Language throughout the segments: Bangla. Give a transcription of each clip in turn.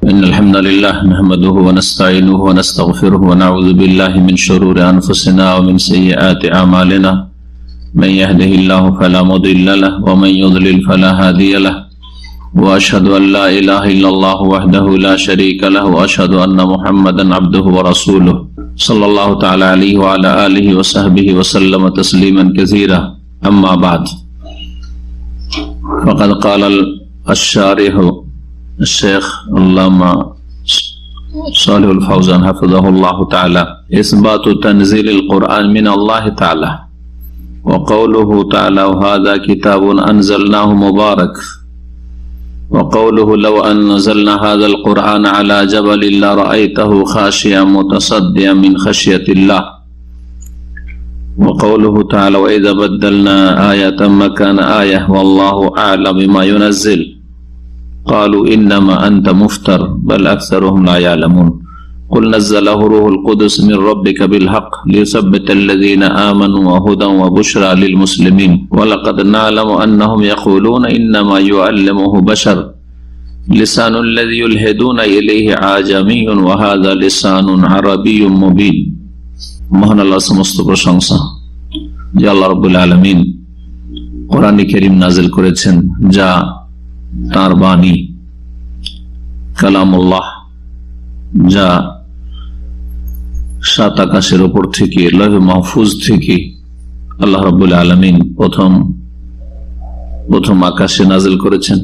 إن الحمد لله نحمده ونستعينه ونستغفره ونعوذ بالله من شرور أنفسنا ومن سيئات أعمالنا من يهده الله فلا مضل له ومن يضلل فلا هادي له وأشهد أن لا إله إلا الله وحده لا شريك له وأشهد أن محمدا عبده ورسوله صلى الله تعالى عليه وعلى آله وصحبه وسلم تسليما كثيرا أما بعد فقد قال الشارح الشيخ علامة صالح الفوزان حفظه الله تعالى إثبات تنزيل القرآن من الله تعالى وقوله تعالى وهذا كتاب أنزلناه مبارك وقوله لو أنزلنا هذا القرآن على جبل لرأيته خاشعا متصدعا من خشية الله وقوله تعالى وإذا بدلنا آية مكان آية والله أعلم بما ينزل قالوا إنما أنت مفتر بل أكثرهم لا يعلمون قل نزله روح القدس من ربك بالحق ليثبت الذين آمنوا وهدى وبشرى للمسلمين ولقد نعلم أنهم يقولون إنما يعلمه بشر لسان الذي يلحدون إليه عجمي وهذا لسان عربي مبين মহান আল্লাহর সমস্ত প্রশংসা যে আল্লাহ রাব্বুল আলামিন কোরআন কারীম নাযিল করেছেন যা তার বাণী কালামুল্লাহ যা সাত আকাশের উপর থেকে লৌহ মাহফুজ থেকে আল্লাহ রাব্বুল আলামিন প্রথম আকাশে নাযিল করেছেন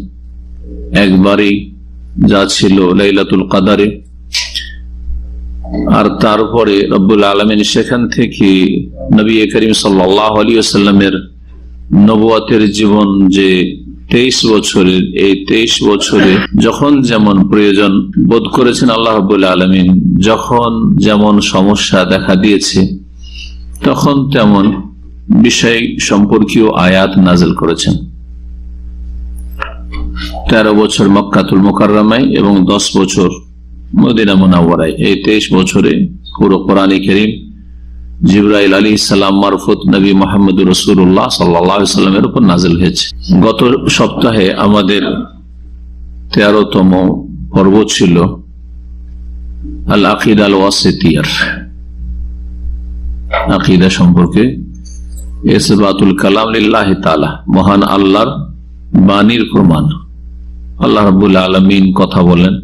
একবারই যা ছিল লাইলাতুল কদরে আর তারপরে রব্বুল আলামিন সেখান থেকে নবী করিম সাল্লাল্লাহু আলাইহি ওয়াসাল্লামের নবুয়তের জীবন যে 23 বছরের এই 23 বছরে যখন যেমন প্রয়োজন বোধ করেছেন আল্লাহ রাব্বুল আলামিন যখন যেমন সমস্যা দেখা দিয়েছে তখন তেমন বিষয় সম্পর্কীয় আয়াত নাযিল করেছেন 13 বছর মক্কাতুল মুকাররমায় এবং 10 বছর মদিনা মুনাওয়ারায় এই 23 বছরে পুরো কোরআন কারীম জিবরাইল আলাইহিস সালাম মারফত নবী মুহাম্মদুর রাসূলুল্লাহ সাল্লাল্লাহু আলাইহি ওয়াসাল্লামের উপর নাযিল হয়েছে। গত সপ্তাহে আমাদের 13তম পর্ব ছিল আল আকিদা আল ওয়াসিতিয়ার আকীদা সম্পর্কে ইসবাতুল কালাম লিল্লাহি তাআলা মহান আল্লাহর বাণীর প্রমাণ। আল্লাহ রাব্বুল আলামিন কথা বলেন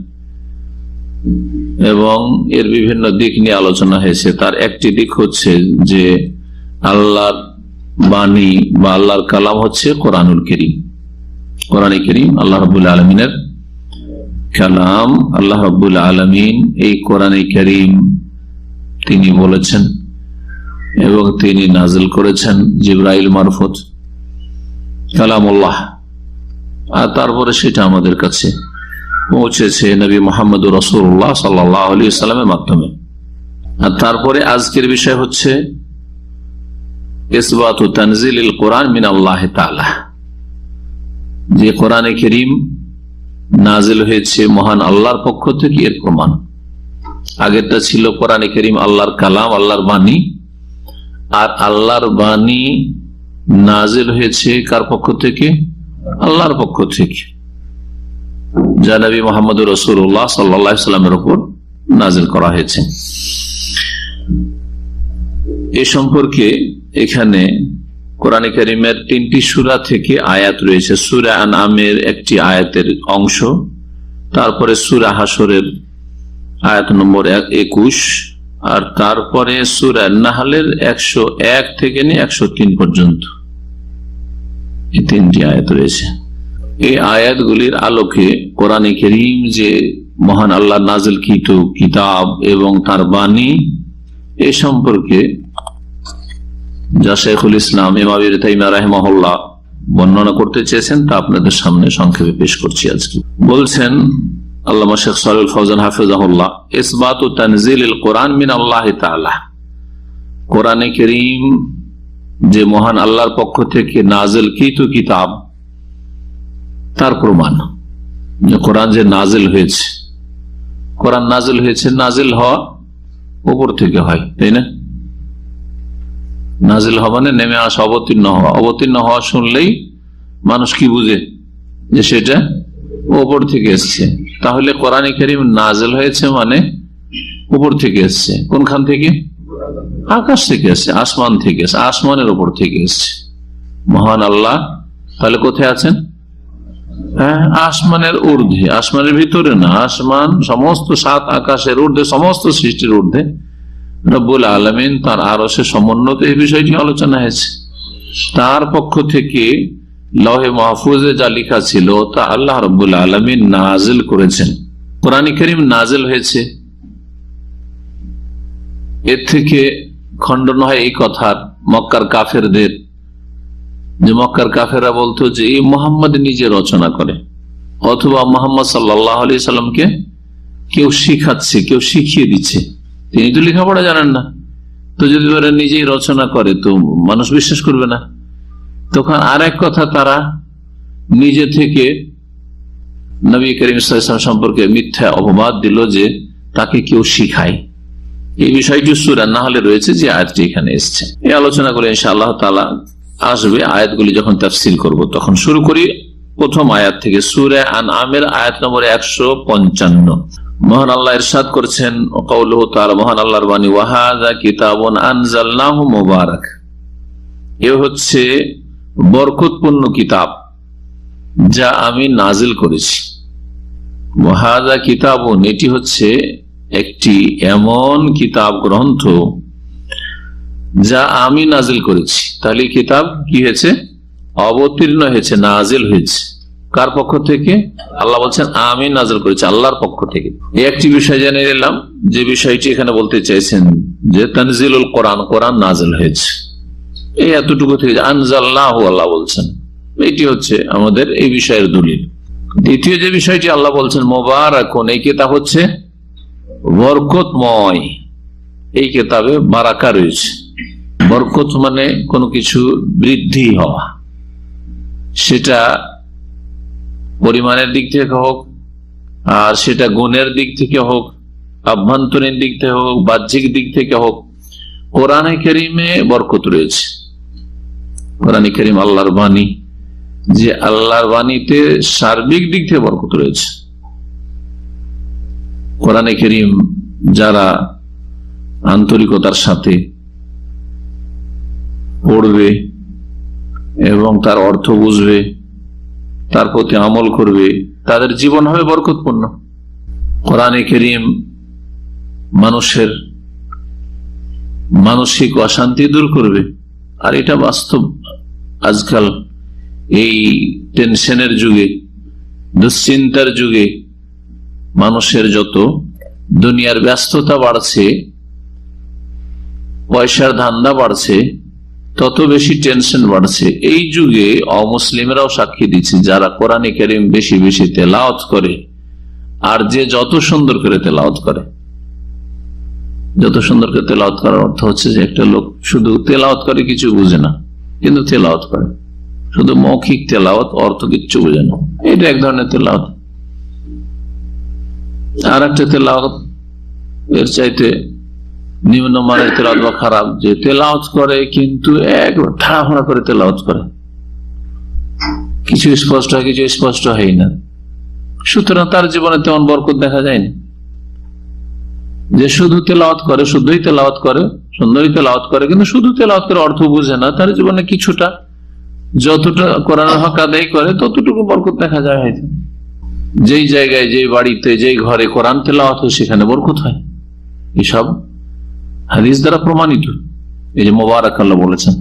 এবং এর বিভিন্ন দিক নিয়ে আলোচনা হয়েছে। তার একটি দিক হচ্ছে যে আল্লাহর বাণী বা আল্লাহর কালাম হচ্ছে কোরআনুল কারীম। কোরআন কারীম আল্লাহ রাব্বুল আলামিনের কালাম। আল্লাহ রাব্বুল আলামিন এই কোরআন কারীম তিনি বলেছেন এবং তিনি নাযিল করেছেন জিবরাইল মারফত কালামুল্লাহ, আর তারপরে সেটা আমাদের কাছে পৌঁছেছে নবী মুহাম্মদ রাসূলুল্লাহ সাল্লাল্লাহু আলাইহি ওয়াসাল্লামের মাধ্যমে। আর তারপরে আজকের বিষয় হচ্ছে ইসবাতু তানজিলিল কোরআন মিন আল্লাহ তাআলা, যে কোরআনে কারীম নাযিল হয়েছে মহান আল্লাহর পক্ষ থেকে এর প্রমাণ। আগেরটা ছিল কোরআনে কারীম আল্লাহর কালাম, আল্লাহর বাণী, আর আল্লাহর বাণী নাযিল হয়েছে কার পক্ষ থেকে? আল্লাহর পক্ষ থেকে, যা নবী মুহাম্মদ রাসূলুল্লাহ সাল্লাল্লাহু আলাইহি ওয়াসাল্লামের উপর নাযিল করা হয়েছে। এই সম্পর্কে এখানে কোরআন কারীমের 3টি সূরা থেকে আয়াত রয়েছে। সূরা আনআমের একটি আয়াতের অংশ, তারপরে সূরা হাসরের আয়াত নম্বর 21, আর তারপরে সূরা নাহলের 101 থেকে নিয়ে 103 পর্যন্ত এই 3টি আয়াত রয়েছে। এই আয়াতগুলির আলোকে কোরআন কারীম যে মহান আল্লাহ নাযিলকৃত কিতাব এবং তার বাণী এ সম্পর্কে যা শাইখুল ইসলাম ইমাম ইবনে তাইমিয়া রাহিমাহুল্লাহ বর্ণনা করতে চেয়েছেন তা আপনাদের সামনে সংক্ষেপে পেশ করছি। আজকে বলছেন আল্লামা শেখ সালেহ ফৌজান হাফিজাহুল্লাহ ইসবাতু তানজিলিল কোরআন মিন আল্লাহ তাআলা, কোরআন কারীম যে মহান আল্লাহর পক্ষ থেকে নাযিলকৃত কিতাব তার প্রমাণ। কোরআন যে নাযিল হয়েছে, কোরআন নাযিল হয়েছে, নাযিল হওয়া উপর থেকে হয়, তাই না? নাযিল হওয়া মানে নেমে আসা, অবতীর্ণ হওয়া। অবতীর্ণ হওয়া শুনলেই মানুষ কি বুঝে যে সেটা উপর থেকে এসছে, তাহলে কোরআন কারীম নাযিল হয়েছে মানে উপর থেকে এসছে। কোনখান থেকে? আকাশ থেকে এসছে, আসমান থেকে এসছে, আসমানের উপর থেকে এসছে। মহান আল্লাহ তাহলে কোথায় আছেন? হ্যাঁ, আসমানের ঊর্ধ্বে, আসমানের ভিতরে না, আসমান সমস্ত 7 আকাশের ঊর্ধ্বে, সমস্ত সৃষ্টির ঊর্ধ্বে রব্বুল আলামিন তার আরশে সমুন্নত, এই বিষয়টি আলোচনা হয়েছে। তার পক্ষ থেকে লৌহে মাহফুজে যা লেখা ছিল তা আল্লাহ রব্বুল আলামিন নাজিল করেছেন। কোরআন কারীম নাজিল হয়েছে, এর থেকে খণ্ডন হয় এই কথার মক্কার কাফেরদের, যে মক্কার কাফেররা বলতো যে এই মুহাম্মদ নিজে রচনা করে, অথবা মুহাম্মদ সাল্লাল্লাহু আলাইহি সাল্লামকে কেউ শিখাচ্ছে, কেউ শিখিয়ে দিচ্ছে, তিনি তো লেখাপড়া জানেন না, তো যদি ওরা নিজেই রচনা করে তো মানুষ বিশ্বাস করবে না। তখন আর এক কথা, তারা নিজে থেকে নবী করিম সাল্লাল্লাহু আলাইহি ওয়াসাল্লাম সম্পর্কে মিথ্যা অপবাদ দিল যে তাকে কেউ শিখায়। এই বিষয়টি সূরা নাহলে রয়েছে, যে আয়াতটি এখানে এসেছে। এই আলোচনা করে ইনশাআল্লাহ তাআলা আসবে, আয়াতগুলি যখন তাফসীর করব তখন। শুরু করি প্রথম আয়াত থেকে, সূরা আনআমের আয়াত নম্বর 155। মহান আল্লাহ ইরশাদ করেছেন, কাউলুহু তাআলা, মহান আল্লাহর বাণী, ওয়া হাযা কিতাবুন আনজালনাহু মুবারাক, এ হচ্ছে বরকতপূর্ণ কিতাব যা আমি নাজিল করেছি। ওয়া হাযা কিতাবুন, এটি হচ্ছে একটি এমন কিতাব গ্রন্থ যা আমি নাজিল করেছি। তাহলে কিতাব কি হয়েছে? অবতীর্ণ হয়েছে, নাজিল হয়েছে। কার পক্ষ থেকে? আল্লাহ বলছেন আমি নাজিল করেছি, আল্লাহর পক্ষ থেকে। এই একটি বিষয় জেনে নিলাম, যে বিষয়টি এখানে বলতে চাইছেন যে তানজিলুল কোরআন, কোরআন নাজিল হয়েছে, এই এতটুকু থেকে আনজালনাহু আল্লাহ বলছেন, এটি হচ্ছে আমাদের এই বিষয়ের দলিল। দ্বিতীয় যে বিষয়টি আল্লাহ বলছেন মুবারাকুন, এই কিতাব হচ্ছে বরকতময়, এই কিতাবে বারাকা রয়েছে। বরকত মানে কোনো কিছু বৃদ্ধি হওয়া, সেটা পরিমাণের দিক থেকে হোক, আর সেটা গুণের দিক থেকে হোক, আভ্যন্তরীণ দিক থেকে হোক, বাহ্যিক দিক থেকে হোক, কোরআনে কারীমে বরকত রয়েছে। কোরআনে কারীম আল্লাহর বাণী, যে আল্লাহর বাণীতে সার্বিক দিক থেকে বরকত রয়েছে। কোরআনে কারীম যারা আন্তরিকতার সাথে পড়বে এবং তার অর্থ বুঝবে, তার প্রতি আমল করবে, তাদের জীবন হবে বরকতপূর্ণ। কোরআনে কারীম মানুষের মানসিক অশান্তি দূর করবে, আর এটা বাস্তব। আজকাল এই টেনশনের যুগে, দুশ্চিন্তার যুগে, মানুষের যত দুনিয়ার ব্যস্ততা বাড়ছে, পয়সার ধান্দা বাড়ছে, তত বেশি টেনশন বাড়ছে। এই যুগে অমুসলিমরাও সাক্ষী দিচ্ছে, যারা কোরআনে কারীম বেশি বেশি তেলাওয়াত করে, আর যে যত সুন্দর করে তেলাওয়াত করে। যত সুন্দর করে তেলাওয়াত করার অর্থ হচ্ছে যে একটা লোক শুধু তেলাওয়াত করে, কিছু বুঝে না, কিন্তু তেলাওয়াত করে, শুধু মৌখিক তেলাওয়াত, অর্থ কিচ্ছু বুঝে না, এটা এক ধরনের তেলাওয়াত। আর একটা তেলাওয়াত এর চাইতে নিম্নমানের তেলাওয়াত বা খারাপ, যে তেলাওয়াত করে কিন্তু একবার ঠাড়াফাড়া করে তেলাওয়াত করে, কিছু স্পষ্ট হয়, কিছু স্পষ্ট হয় না। সুতরাং তার জীবনে তেমন বরকত দেখা যায়নি। যে শুধু তেলাওয়াত করে, শুধুই তেলাওয়াত করে, সুন্দরই তেলাওয়াত করে, কিন্তু শুধু তেলাওয়াত করে অর্থ বুঝে না, তার জীবনে কিছুটা, যতটা কোরআনের হক আদায় করে ততটুকু বরকত দেখা যায়। হয়তো যেই জায়গায়, যেই বাড়িতে, যেই ঘরে কোরআন তেলাওয়াত হয় সেখানে বরকত হয়। এসব হাদিস দ্বারা প্রমাণিত। এই যে মুবারাক আল্লাহ বলেছেন।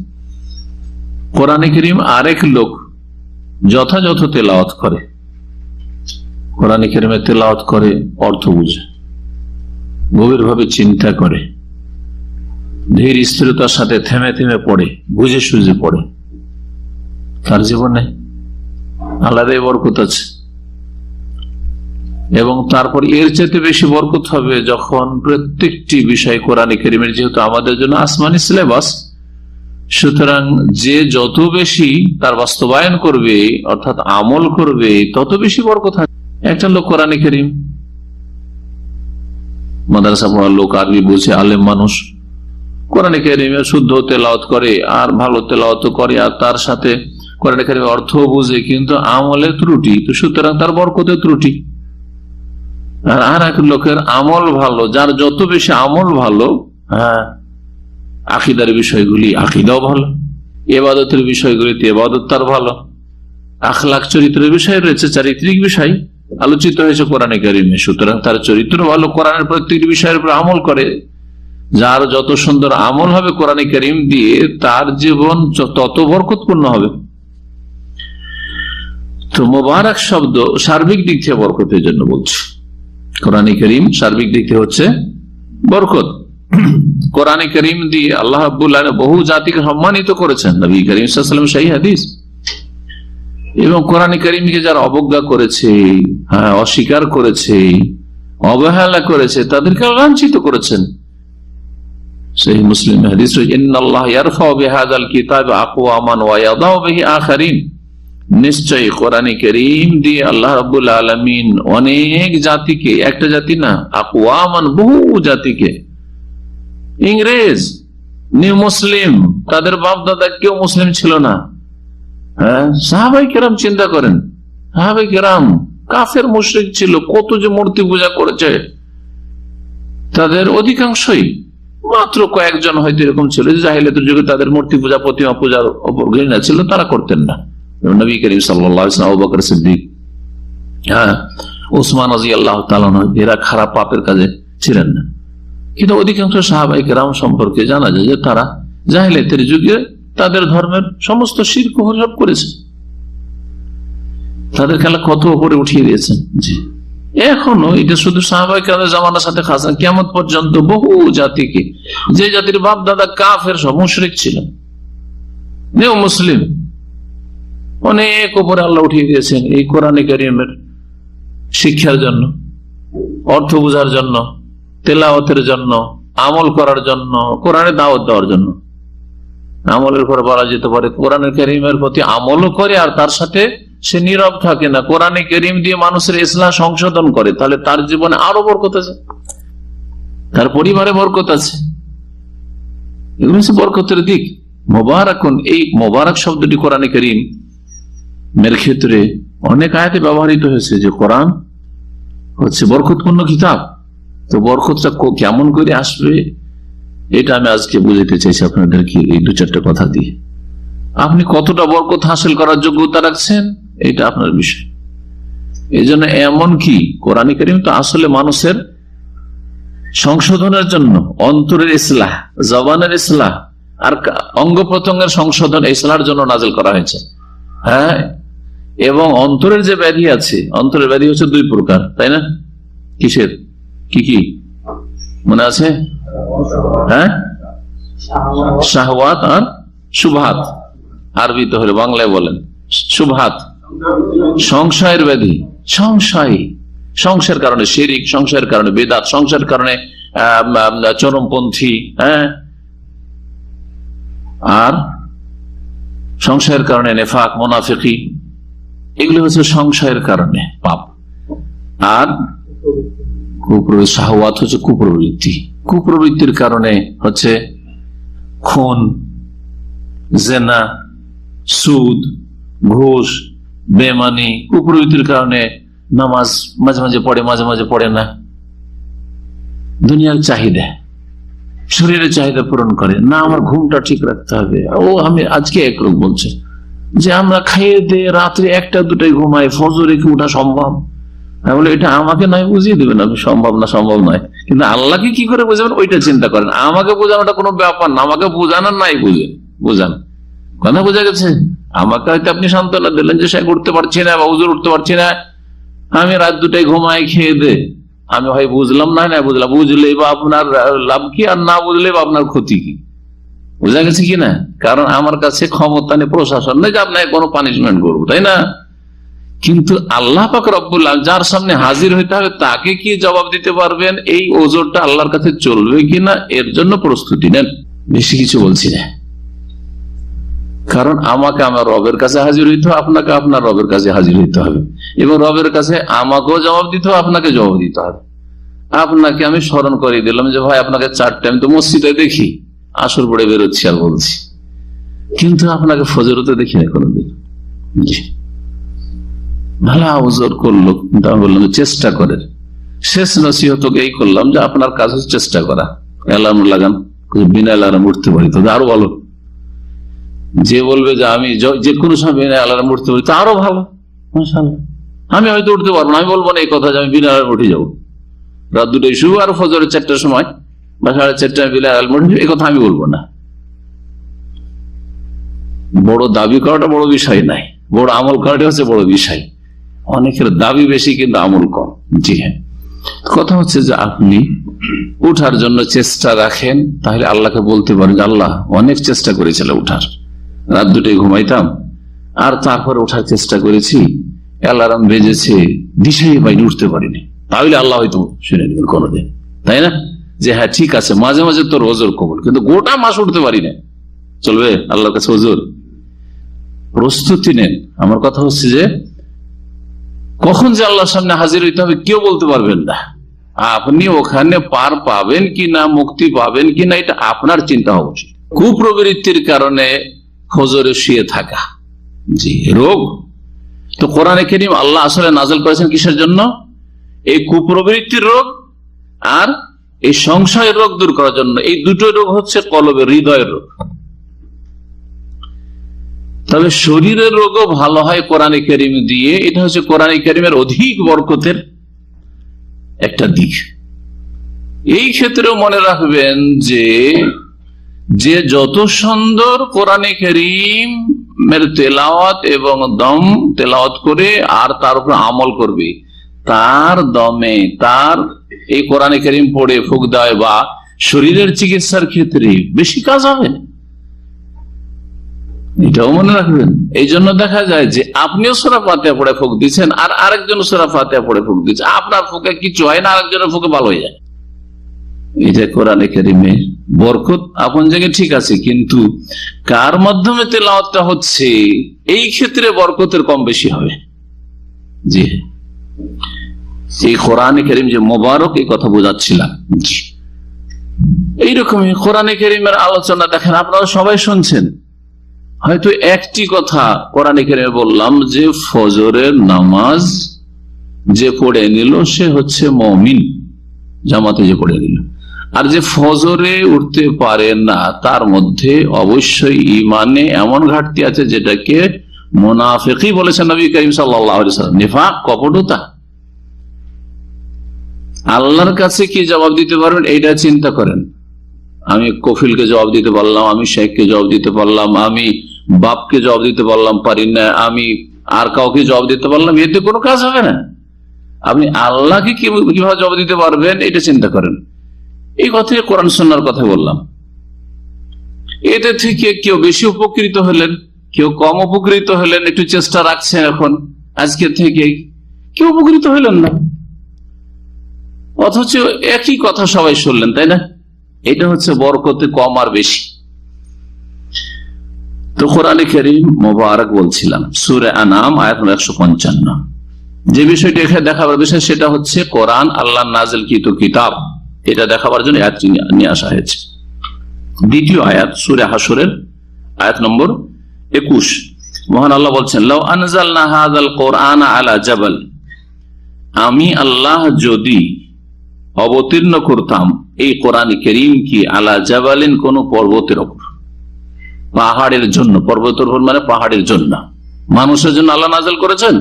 কোরআনে কারীম আরেক লোক যথাযথ তেলাওয়াত করে, কোরআনে কারীমে তেলাওয়াত করে, অর্থ বুঝে, গভীরভাবে চিন্তা করে, ধীর স্থিরতার সাথে থেমে থেমে পড়ে, বুঝে সুঝে পড়ে, তার জীবনে আলাদাই বরকত আছে। এবং তারপর এর চাইতে বেশি বরকত হবে যখন প্রত্যেকটি বিষয় কোরআনে কারীমের, যেহেতু আমাদের জন্য আসমানি সিলেবাস, সুতরাং যে যত বেশি তার বাস্তবায়ন করবে, অর্থাৎ আমল করবে, তত বেশি বরকত হবে। একটা লোক কোরআনে কারীম মাদ্রাসা পড়ার লোক, আরবি বুঝে, আলেম মানুষ, কোরআনে কারীমে শুদ্ধ তেলাওয়াত করে, আর ভালো তেলাওয়াত করে, আর তার সাথে কোরআনে কারীমের অর্থ বুঝে, কিন্তু আমলে ত্রুটি, তো সুতরাং তার বরকতে ত্রুটি। আর এক লোকের আমল ভালো, যার যত বেশি আমল ভালো, হ্যাঁ, আকিদার বিষয়গুলি আকিদাও ভালো, ইবাদতের বিষয়গুলিতে ইবাদত তার ভালো, আখলাক চরিত্রের বিষয় রয়েছে, চারিত্রিক বিষয় আলোচিত হয়েছে কোরআনে কারিমে, সুতরাং তার চরিত্র ভালো, কোরআনের প্রত্যেকটি বিষয়ের উপর আমল করে। যার যত সুন্দর আমল হবে কোরআনে কারিম দিয়ে, তার জীবন তত বরকতপূর্ণ হবে। তো মোবারক শব্দ সার্বিক দিক থেকে বরকতের জন্য বলছি। কোরআনে কারিম সার্বিক দিক থেকে হচ্ছে বরকত। কোরআনে কারিম দিয়ে আল্লাহ রাব্বুল আলামিন বহু জাতিকে সম্মানিত করেছেন, নবী করিম সাল্লাল্লাহু আলাইহি ওয়াসাল্লাম সহিহ হাদিস। এবং কোরআনে কারিমকে যারা অবজ্ঞা করেছে, হ্যাঁ, অস্বীকার করেছে, অবহেলা করেছে, তাদেরকে লাঞ্ছিত করেছেন। সহিহ মুসলিম হাদিস রয়েছে, ইন্নাল্লাহ ইয়ারফাউ বিহাযাল কিতাবি আকওয়ামান ওয়া ইয়াদাউ বিহি আখারিন। নিশ্চয়ই কোরআনে কারীম দিয়ে আল্লাহ রাব্বুল আলামিন অনেক জাতিকে, একটা জাতি না, আকওয়ামান বহু জাতিকে, ইংরেজ, নিউ মুসলিম, তাদের বাপ দাদা কেউ মুসলিম ছিল না, হ্যাঁ, সাহাবায়ে কেরাম চিন্তা করেন, সাহাবায়ে কেরাম কাফের মুশরিক ছিল, কত যে মূর্তি পূজা করেছে, তাদের অধিকাংশই, মাত্র কয়েকজন হয়তো এরকম ছিল জাহেলিয়াতের যুগে তাদের মূর্তি পূজা, প্রতিমা পূজার উপর ঘৃণা ছিল, তারা করতেন না। নবী করিম সাল্লাল্লাহু আলাইহি ওয়াসাল্লাম, আবু বকর সিদ্দিক, হ্যাঁ, ওসমান রাদিয়াল্লাহু তাআলা আনহু, এরা খারাপ পাপের কাজে ছিলেন না। কিন্তু অধিকাংশ সাহাবায়ে কেরাম সম্পর্কে জানা যায় যে তারা জাহেলিয়াতের যুগে তাদের ধর্মের সমস্ত শিরক সব করেছে, তাদের খেলা কত উপরে উঠিয়ে দিয়েছেন। জি, এখনো এটা শুধু সাহাবায়ে কেরামের জামানার সাথে খাস না, কিয়ামত পর্যন্ত বহু জাতিকে, যে জাতির বাপ দাদা কাফের সব মুশরিক ছিলেন, নিউ মুসলিম, অনেক উপরে আল্লাহ উঠিয়ে দিয়েছেন এই কোরআনে কারিমের শিক্ষার জন্য, অর্থ বোঝার জন্য, তেলাওয়াতের জন্য, আমল করার জন্য, কোরআনে দাওয়াত দেওয়ার জন্য। আমলের পরে বলা যেতে পারে কোরআনের কারিমের প্রতি আমলও করে, আর তার সাথে সে নীরব থাকে না, কোরআনে কারিম দিয়ে মানুষের ইসলাহ সংশোধন করে, তাহলে তার জীবনে আরো বরকত আছে, তার পরিবারে বরকত আছে। এগুলো হচ্ছে বরকতের দিক। মোবারকুন, এই মোবারক শব্দটি কোরআনে কারিম এর ক্ষেত্রে অনেক আয়াতে ব্যবহৃত হয়েছে, যে কোরআন হচ্ছে বরকতপূর্ণ কিতাব। তো বরকতটা কেমন করে আসবে এটা আমি আজকে বুঝাতে চাইছি আপনাদেরকে এই দু চারটা কথা দিয়ে। আপনি কতটা বরকত হাসিল করার যোগ্যতা রাখছেন এটা আপনার বিষয়। এই জন্য এমন কি কোরআনে কারিম তো আসলে মানুষের সংশোধনের জন্য, অন্তরের ইসলাহ, জবানের ইসলাহ আর অঙ্গ প্রত্যঙ্গের সংশোধন, ইসলাহের জন্য নাজিল করা হয়েছে। হ্যাঁ, এবং অন্তরের যে ব্যাধি আছে, অন্তরের ব্যাধি হচ্ছে দুই প্রকার, তাই না? কিসের, কি কি মনে আছে? হ্যাঁ, শাহওয়াত আর শুবহাত। আরবিতে হলে বাংলায় বলেন শুবহাত, সংশয়ের ব্যাধি। সংশয়ের কারণে শিরিক, সংশয়ের কারণে বেদাত, সংশয়ের কারণে চরমপন্থী, হ্যাঁ, আর সংশয়ের কারণে নেফাক, মুনাফিকি, এগুলো হচ্ছে সংশয়ের কারণে পাপ। আর শাহওয়াত হচ্ছে কুপ্রবৃত্তি। কুপ্রবৃত্তির কারণে হচ্ছে খুন, জেনা, সুদ, ঘুষ, বেমানি। কুপ্রবৃত্তির কারণে নামাজ মাঝে মাঝে পড়ে, মাঝে মাঝে পড়ে না। দুনিয়ার চাহিদা, শরীরের চাহিদা পূরণ করে না, আমার ঘুমটা ঠিক রাখতে হবে। ও আমি আজকে এক লোক বলছে যে আমরা খাইয়ে দিয়ে রাত্রে 1টা-2টায় ঘুমাই, ফজর রেখে ওঠা সম্ভব? আমি বলি এটা আমাকে নয় বুঝিয়ে দেবেন আপনি, সম্ভব না, সম্ভব নয়। কিন্তু আল্লাহকে কি করে বোঝাবেন ওইটা চিন্তা করেন। আমাকে বোঝানোটা কোনো ব্যাপার না, আমাকে বোঝানোর নাই, বোঝান। কথা বোঝা গেছে? আমাকে হয়তো আপনি সান্ত্বনা দিলেন যে সে উঠতে পারছি না বা হুজুর উঠতে পারছি না, আমি রাত 2টায় ঘুমাই খেয়ে দে, আমি হয় বুঝলাম না বুঝলাম, বুঝলেই বা আপনার লাভ কি, আর না বুঝলেই বা আপনার ক্ষতি কি। বোঝা গেছে কি না? কারণ আমার কাছে ক্ষমতা নেই, প্রশাসন নেই যে আপনাকে কোনো পানিশমেন্ট করবো, তাই না? কিন্তু আল্লাহ পাক রব্বুল আলামিন যার সামনে হাজির হইতে হবে, তাকে কি জবাব দিতে পারবেন, এই ওজরটা আল্লাহর কাছে চলবে কিনা, এর জন্য প্রস্তুতি নেন। বেশি কিছু বলছি না, কারণ আমাকে আমার রবের কাছে হাজির হইতে হবে, আপনাকে আপনার রবের কাছে হাজির হইতে হবে, এবং রবের কাছে আমাকেও জবাব দিতে হবে, আপনাকে জবাব দিতে হবে। আপনাকে আমি স্মরণ করে দিলাম যে ভাই আপনাকে 4 টাইম তো মসজিদে দেখি, আসর পড়ে বেরোচ্ছি আর বলছি, কিন্তু আপনাকে ফজরতে দেখি না কোনোদিন। ভালো ওজর করলো, কিন্তু আমি বললাম চেষ্টা করেন, শেষ নসিহত এই করলাম যে আপনার কাজ হচ্ছে চেষ্টা করা, অ্যালার্ম লাগান, বিনা অ্যালার্ম উঠতে পারি তো আরো ভালো। যে বলবে যে আমি যে কোনো সময় বিনা অ্যালার্ম উঠতে পারি তা আরো ভালো, মাশাআল্লাহ। আমি হয়তো উঠতে পারবো না, আমি বলবো না এই কথা যে আমি বিনা অ্যালার্ম উঠে যাবো, রাত 2টায় শুরু আর ফজরের 4টার সময় বা 4:30টায় বিনা অ্যালার্ম উঠে, এই কথা আমি বলবো না। বড় দাবি করাটা বড় বিষয় নাই, বড় আমল করাটা হচ্ছে বড় বিষয়। অনেকের দাবি বেশি কিন্তু আমল কম। জি হ্যাঁ, কথা হচ্ছে যে আপনি উঠার জন্য চেষ্টা রাখেন, তাহলে আল্লাহকে বলতে পারেন যে আল্লাহ অনেক চেষ্টা করেছিল উঠার, রাত 2টায় ঘুমাইতাম আর তারপরে ওঠার চেষ্টা করেছি, অ্যালার্ম বেজেছে, দিশাই পাইনি, উঠতে পারিনি, তাহলে আল্লাহ হয়তো শুনে নেবেন কোনোদিন, তাই না? যে হ্যাঁ ঠিক আছে, মাঝে মাঝে তোর ওজোর কবুল, কিন্তু গোটা মাস উঠতে পারি না, চলবে? আল্লাহর কাছে ওজোর প্রস্তুতি নেন। আমার কথা হচ্ছে যে কখন যে আল্লাহর সামনে হাজির হইতে হবে কেউ বলতে পারবেন না। আপনি ওখানে পার পাবেন কি না, মুক্তি পাবেন কি না, এটা আপনার চিন্তা হওয়া উচিত। কুপ্রবৃত্তির কারণে ফজরে শুয়ে থাকা, জি রোগ, তো কোরআনে কারীম আল্লাহ আসলে নাযিল করেছেন কিসের জন্য? এই কুপ্রবৃত্তির রোগ আর এই সংশয়ের রোগ দূর করার জন্য। এই দুটো রোগ হচ্ছে কলবের, হৃদয়ের রোগ। তবে শরীরের রোগও ভালো হয় কোরআনে কারীম দিয়ে, এটা হচ্ছে কোরআনে কারীমের অধিক বরকতের একটা দিক। এই ক্ষেত্রেও মনে রাখবেন যে যে যত সুন্দর কোরআনে কারীমের তেলাওয়াত এবং দম তেলাওয়াত করে আর তার উপর আমল করবে, তার দমে তার এই কোরআনে কারীম পড়ে ফুক দেয় বা শরীরের চিকিৎসার ক্ষেত্রে বেশি কাজ হবে, এটাও মনে রাখবেন। এই জন্য দেখা যায় যে আপনিও সূরা ফাতিহা পড়ে ফুক দিচ্ছেন আর আরেকজন সূরা ফাতিহা পড়ে ফুক দিচ্ছে, আপনার ফুকে কিছু হয় না, আরেকজনের ফুকে ভালো হয়ে যায়। এটা কোরআনে কারীমে বরকত আপন জায়গায় ঠিক আছে, কিন্তু কার মাধ্যমে তেলাওয়াতটা হচ্ছে এই ক্ষেত্রে বরকতের কম বেশি হবে। জি, এই কোরআনে কারীম যে মোবারক, এই কথা বোঝাচ্ছিলাম। এইরকমই কোরআনে কারীমের আলোচনা দেখেন, আপনারা সবাই শুনছেন, হয়তো একটি কথা কোরআনে কারীমে বললাম যে ফজরের নামাজ যে পড়ে নিল সে হচ্ছে মুমিন, জামাতে যে পড়ে নিল। আর যে ফজরে উঠতে পারে না তার মধ্যে অবশ্যই ইমানে এমন ঘাটতি আছে যেটাকে মুনাফিকি বলেছেন নবী করিম সাল্লাল্লাহু আলাইহি ওয়াসাল্লাম, নিফাক, কপটতা। আল্লাহর কাছে কি জবাব দিতে পারবেন এইটা চিন্তা করেন। আমি কফিলকে জবাব দিতে পারলাম, আমি শেখকে জবাব দিতে পারলাম, আমি বাপকে জবাব দিতে পারলাম, পারি না, আমি আর কাউকে জবাব দিতে পারলাম, এতে কোনো কাজ হবে না। আপনি আল্লাহকে কিভাবে জবাব দিতে পারবেন এটা চিন্তা করেন। এই কথাই কোরআন সুন্নাহর কথা বললাম। এতে থেকে কেউ বেশি উপকৃত হলেন, কেউ কম উপকৃত হলেন, একটু চেষ্টা রাখছেন এখন আজকে থেকে, কেউ উপকৃত হলেন না, অথচ একই কথা সবাই শুনলেন, তাই না? এটা হচ্ছে বরকতে কম আর বেশি। তো কোরআনে কারীম মোবারক বলছিলাম, সূরা আনাম আয়াত 155। যে বিষয়টি এখানে দেখাবার বিষয় সেটা হচ্ছে কোরআন আল্লাহ নাযিলকৃত কিতাব, এটা দেখাবার জন্য আয়াতটি নিয়ে আসা হয়েছে। দ্বিতীয় আয়াত সূরা হাশরের আয়াত নম্বর 21, মহান আল্লাহ বলছেন, লাউ আনজালনা হাযাল কুরআনা আলা জাবাল, আমি আল্লাহ যদি অবতীর্ণ করতাম এই কোরআন কারীম কি আলা জাবালিন, কোন পর্বতের উপর, পাহাড়ের জন্য, পর্বতের উপর মানে পাহাড়ের জন্য। মানুষের জন্য আল্লাহ নাযিল করেছেন,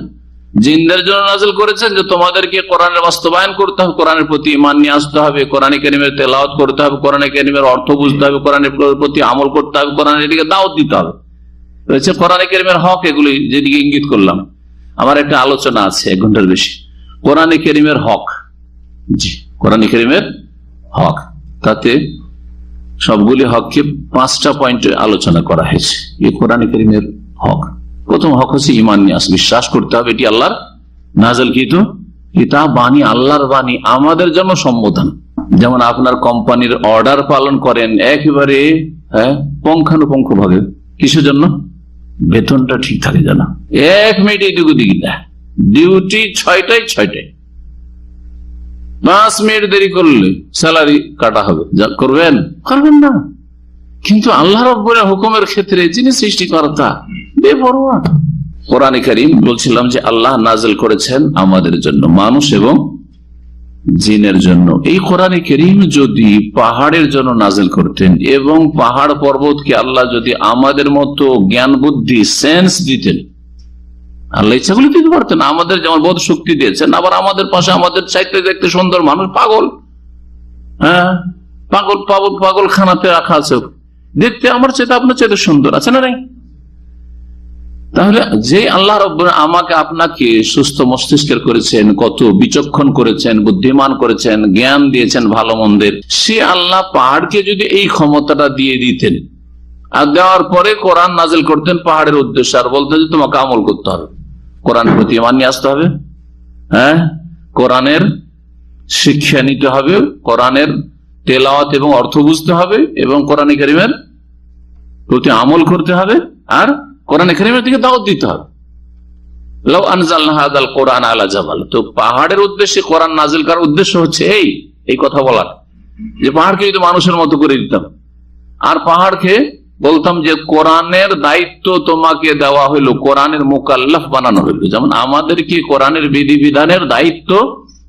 জিনদের জন্য নাযিল করেছেন যে তোমাদেরকে কোরআনের বাস্তবায়ন করতে হবে, কোরআনের প্রতি ঈমান নিয়ে আসতে হবে, কোরআন কারীমের তেলাওয়াত করতে হবে, কোরআন কারীমের অর্থ বুঝতে হবে, কোরআনের প্রতি আমল করতে হবে, কোরআনের দিকে দাওয়াত দিতে হবে। রয়েছে কোরআন কারীমের হক, এগুলি যেদিকে ইঙ্গিত করলাম। আমার একটা আলোচনা আছে 1 ঘন্টার বেশি, কোরআন কারীমের হক। জি, কোরআন কারীমের হক, তাতে সবগুলি হককে 5টা পয়েন্টে আলোচনা করা হয়েছে। এই কোরআন কারীমের হক, প্রথম হক হচ্ছে ঈমান নিয়ে আসে, বিশ্বাস করতে হবে এটি আল্লাহর নাযিলকৃত কিতাব, বাণী, আল্লাহর বাণী, আমাদের জন্য সম্বোধন। যেমন আপনার কোম্পানির অর্ডার পালন করেন একেবারে পুঙ্খানুপুঙ্খ ভাবে, কিসের জন্য? বেতনটা ঠিক থাকে জানা, 1 মিনিট এইটুকু দিকে না, ডিউটি 6টায় 6টায়, 5 মিনিট দেরি করলে স্যালারি কাটা হবে, যা করবেন না। কিন্তু আল্লাহ রাব্বুল হুকুমের ক্ষেত্রে যিনি সৃষ্টিকর্তা বেপরোয়া। কোরআন কারীম বলছিলাম যে আল্লাহ নাযিল করেছেন আমাদের জন্য, মানুষ এবং জিনের জন্য। এই কোরআনে কারীম যদি পাহাড়ের জন্য নাজিল করতেন এবং পাহাড় পর্বতকে আল্লাহ যদি আমাদের মতো জ্ঞান বুদ্ধি সেন্স দিতেন, আল্লাহ ইচ্ছাগুলি দিতে পারতেন। আমাদের যেমন বোধ শক্তি দিয়েছেন, আবার আমাদের পাশে আমাদের চাইতে দেখতে সুন্দর মানুষ পাগল, হ্যাঁ পাগল পাগল পাগল খানাতে রাখা আছে, দেখতে আমার চাইতে আপনার চাইতে সুন্দর আছে না নাই? তাহলে যে আল্লাহ রাব্বুল আমাকে আপনাকে সুস্থ মস্তিষ্কের করেছেন, কত বিচক্ষণ করেছেন, বুদ্ধিমান করেছেন, জ্ঞান দিয়েছেন ভালো মন্দের, সে আল্লাহ পাহাড়কে যদি এই ক্ষমতাটা দিয়ে দিতেন আর দেওয়ার পরে কোরআন নাজিল করতেন পাহাড়ের উদ্দেশ্যে, আর বলতেন যে তোমাকে আমল করতে হবে, কোরআনের প্রতি ঈমান নিয়ে আসতে হবে, হ্যাঁ কোরআনের শিক্ষা নিতে হবে, কোরআনের তেলাওয়াত এবং অর্থ বুঝতে হবে এবং কোরআনে কারীমের প্রতি আমল করতে হবে, আর কোরআনে কারীমের দিকে দাওয়াত দিতে হবে। লাউ আনজালনা হাযাল কোরআন আলা জাবাল, তো পাহাড়ের উদ্দেশ্যে কোরআন নাজিল করার উদ্দেশ্য হচ্ছে এই কথা বলার যে পাহাড়কে যদি মানুষের মতো করে দিতাম, আর পাহাড়কে বলতাম যে কোরআনের দায়িত্ব তোমাকে দেওয়া হইলো, কোরআনের মুকাল্লাফ বানানো হইলো, যেমন আমাদেরকে কোরআনের বিধি বিধানের দায়িত্ব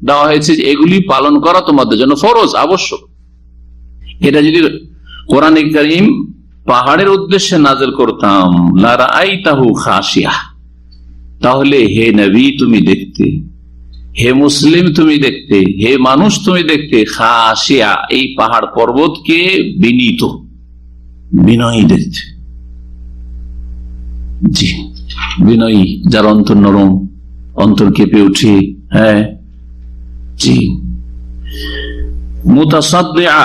দেওয়া হয়েছে যে এগুলি পালন করা তোমাদের জন্য ফরজ, আবশ্যক। এটা যদি কোরআনে কারীম পাহাড়ের উদ্দেশ্যে নাজিল করতাম, লারাআইতাহু খাশিয়া, তাহলে হে নবী তুমি দেখতে, হে মুসলিম তুমি দেখতে, হে মানুষ তুমি দেখতে, খাশিয়া এই পাহাড় পর্বতকে বিনীত, বিনয়ী দেখতে। জি, বিনয়ী, যার অন্তর নরম, অন্তর কেঁপে উঠে, হ্যাঁ জি, মুতাসাদ্দিআ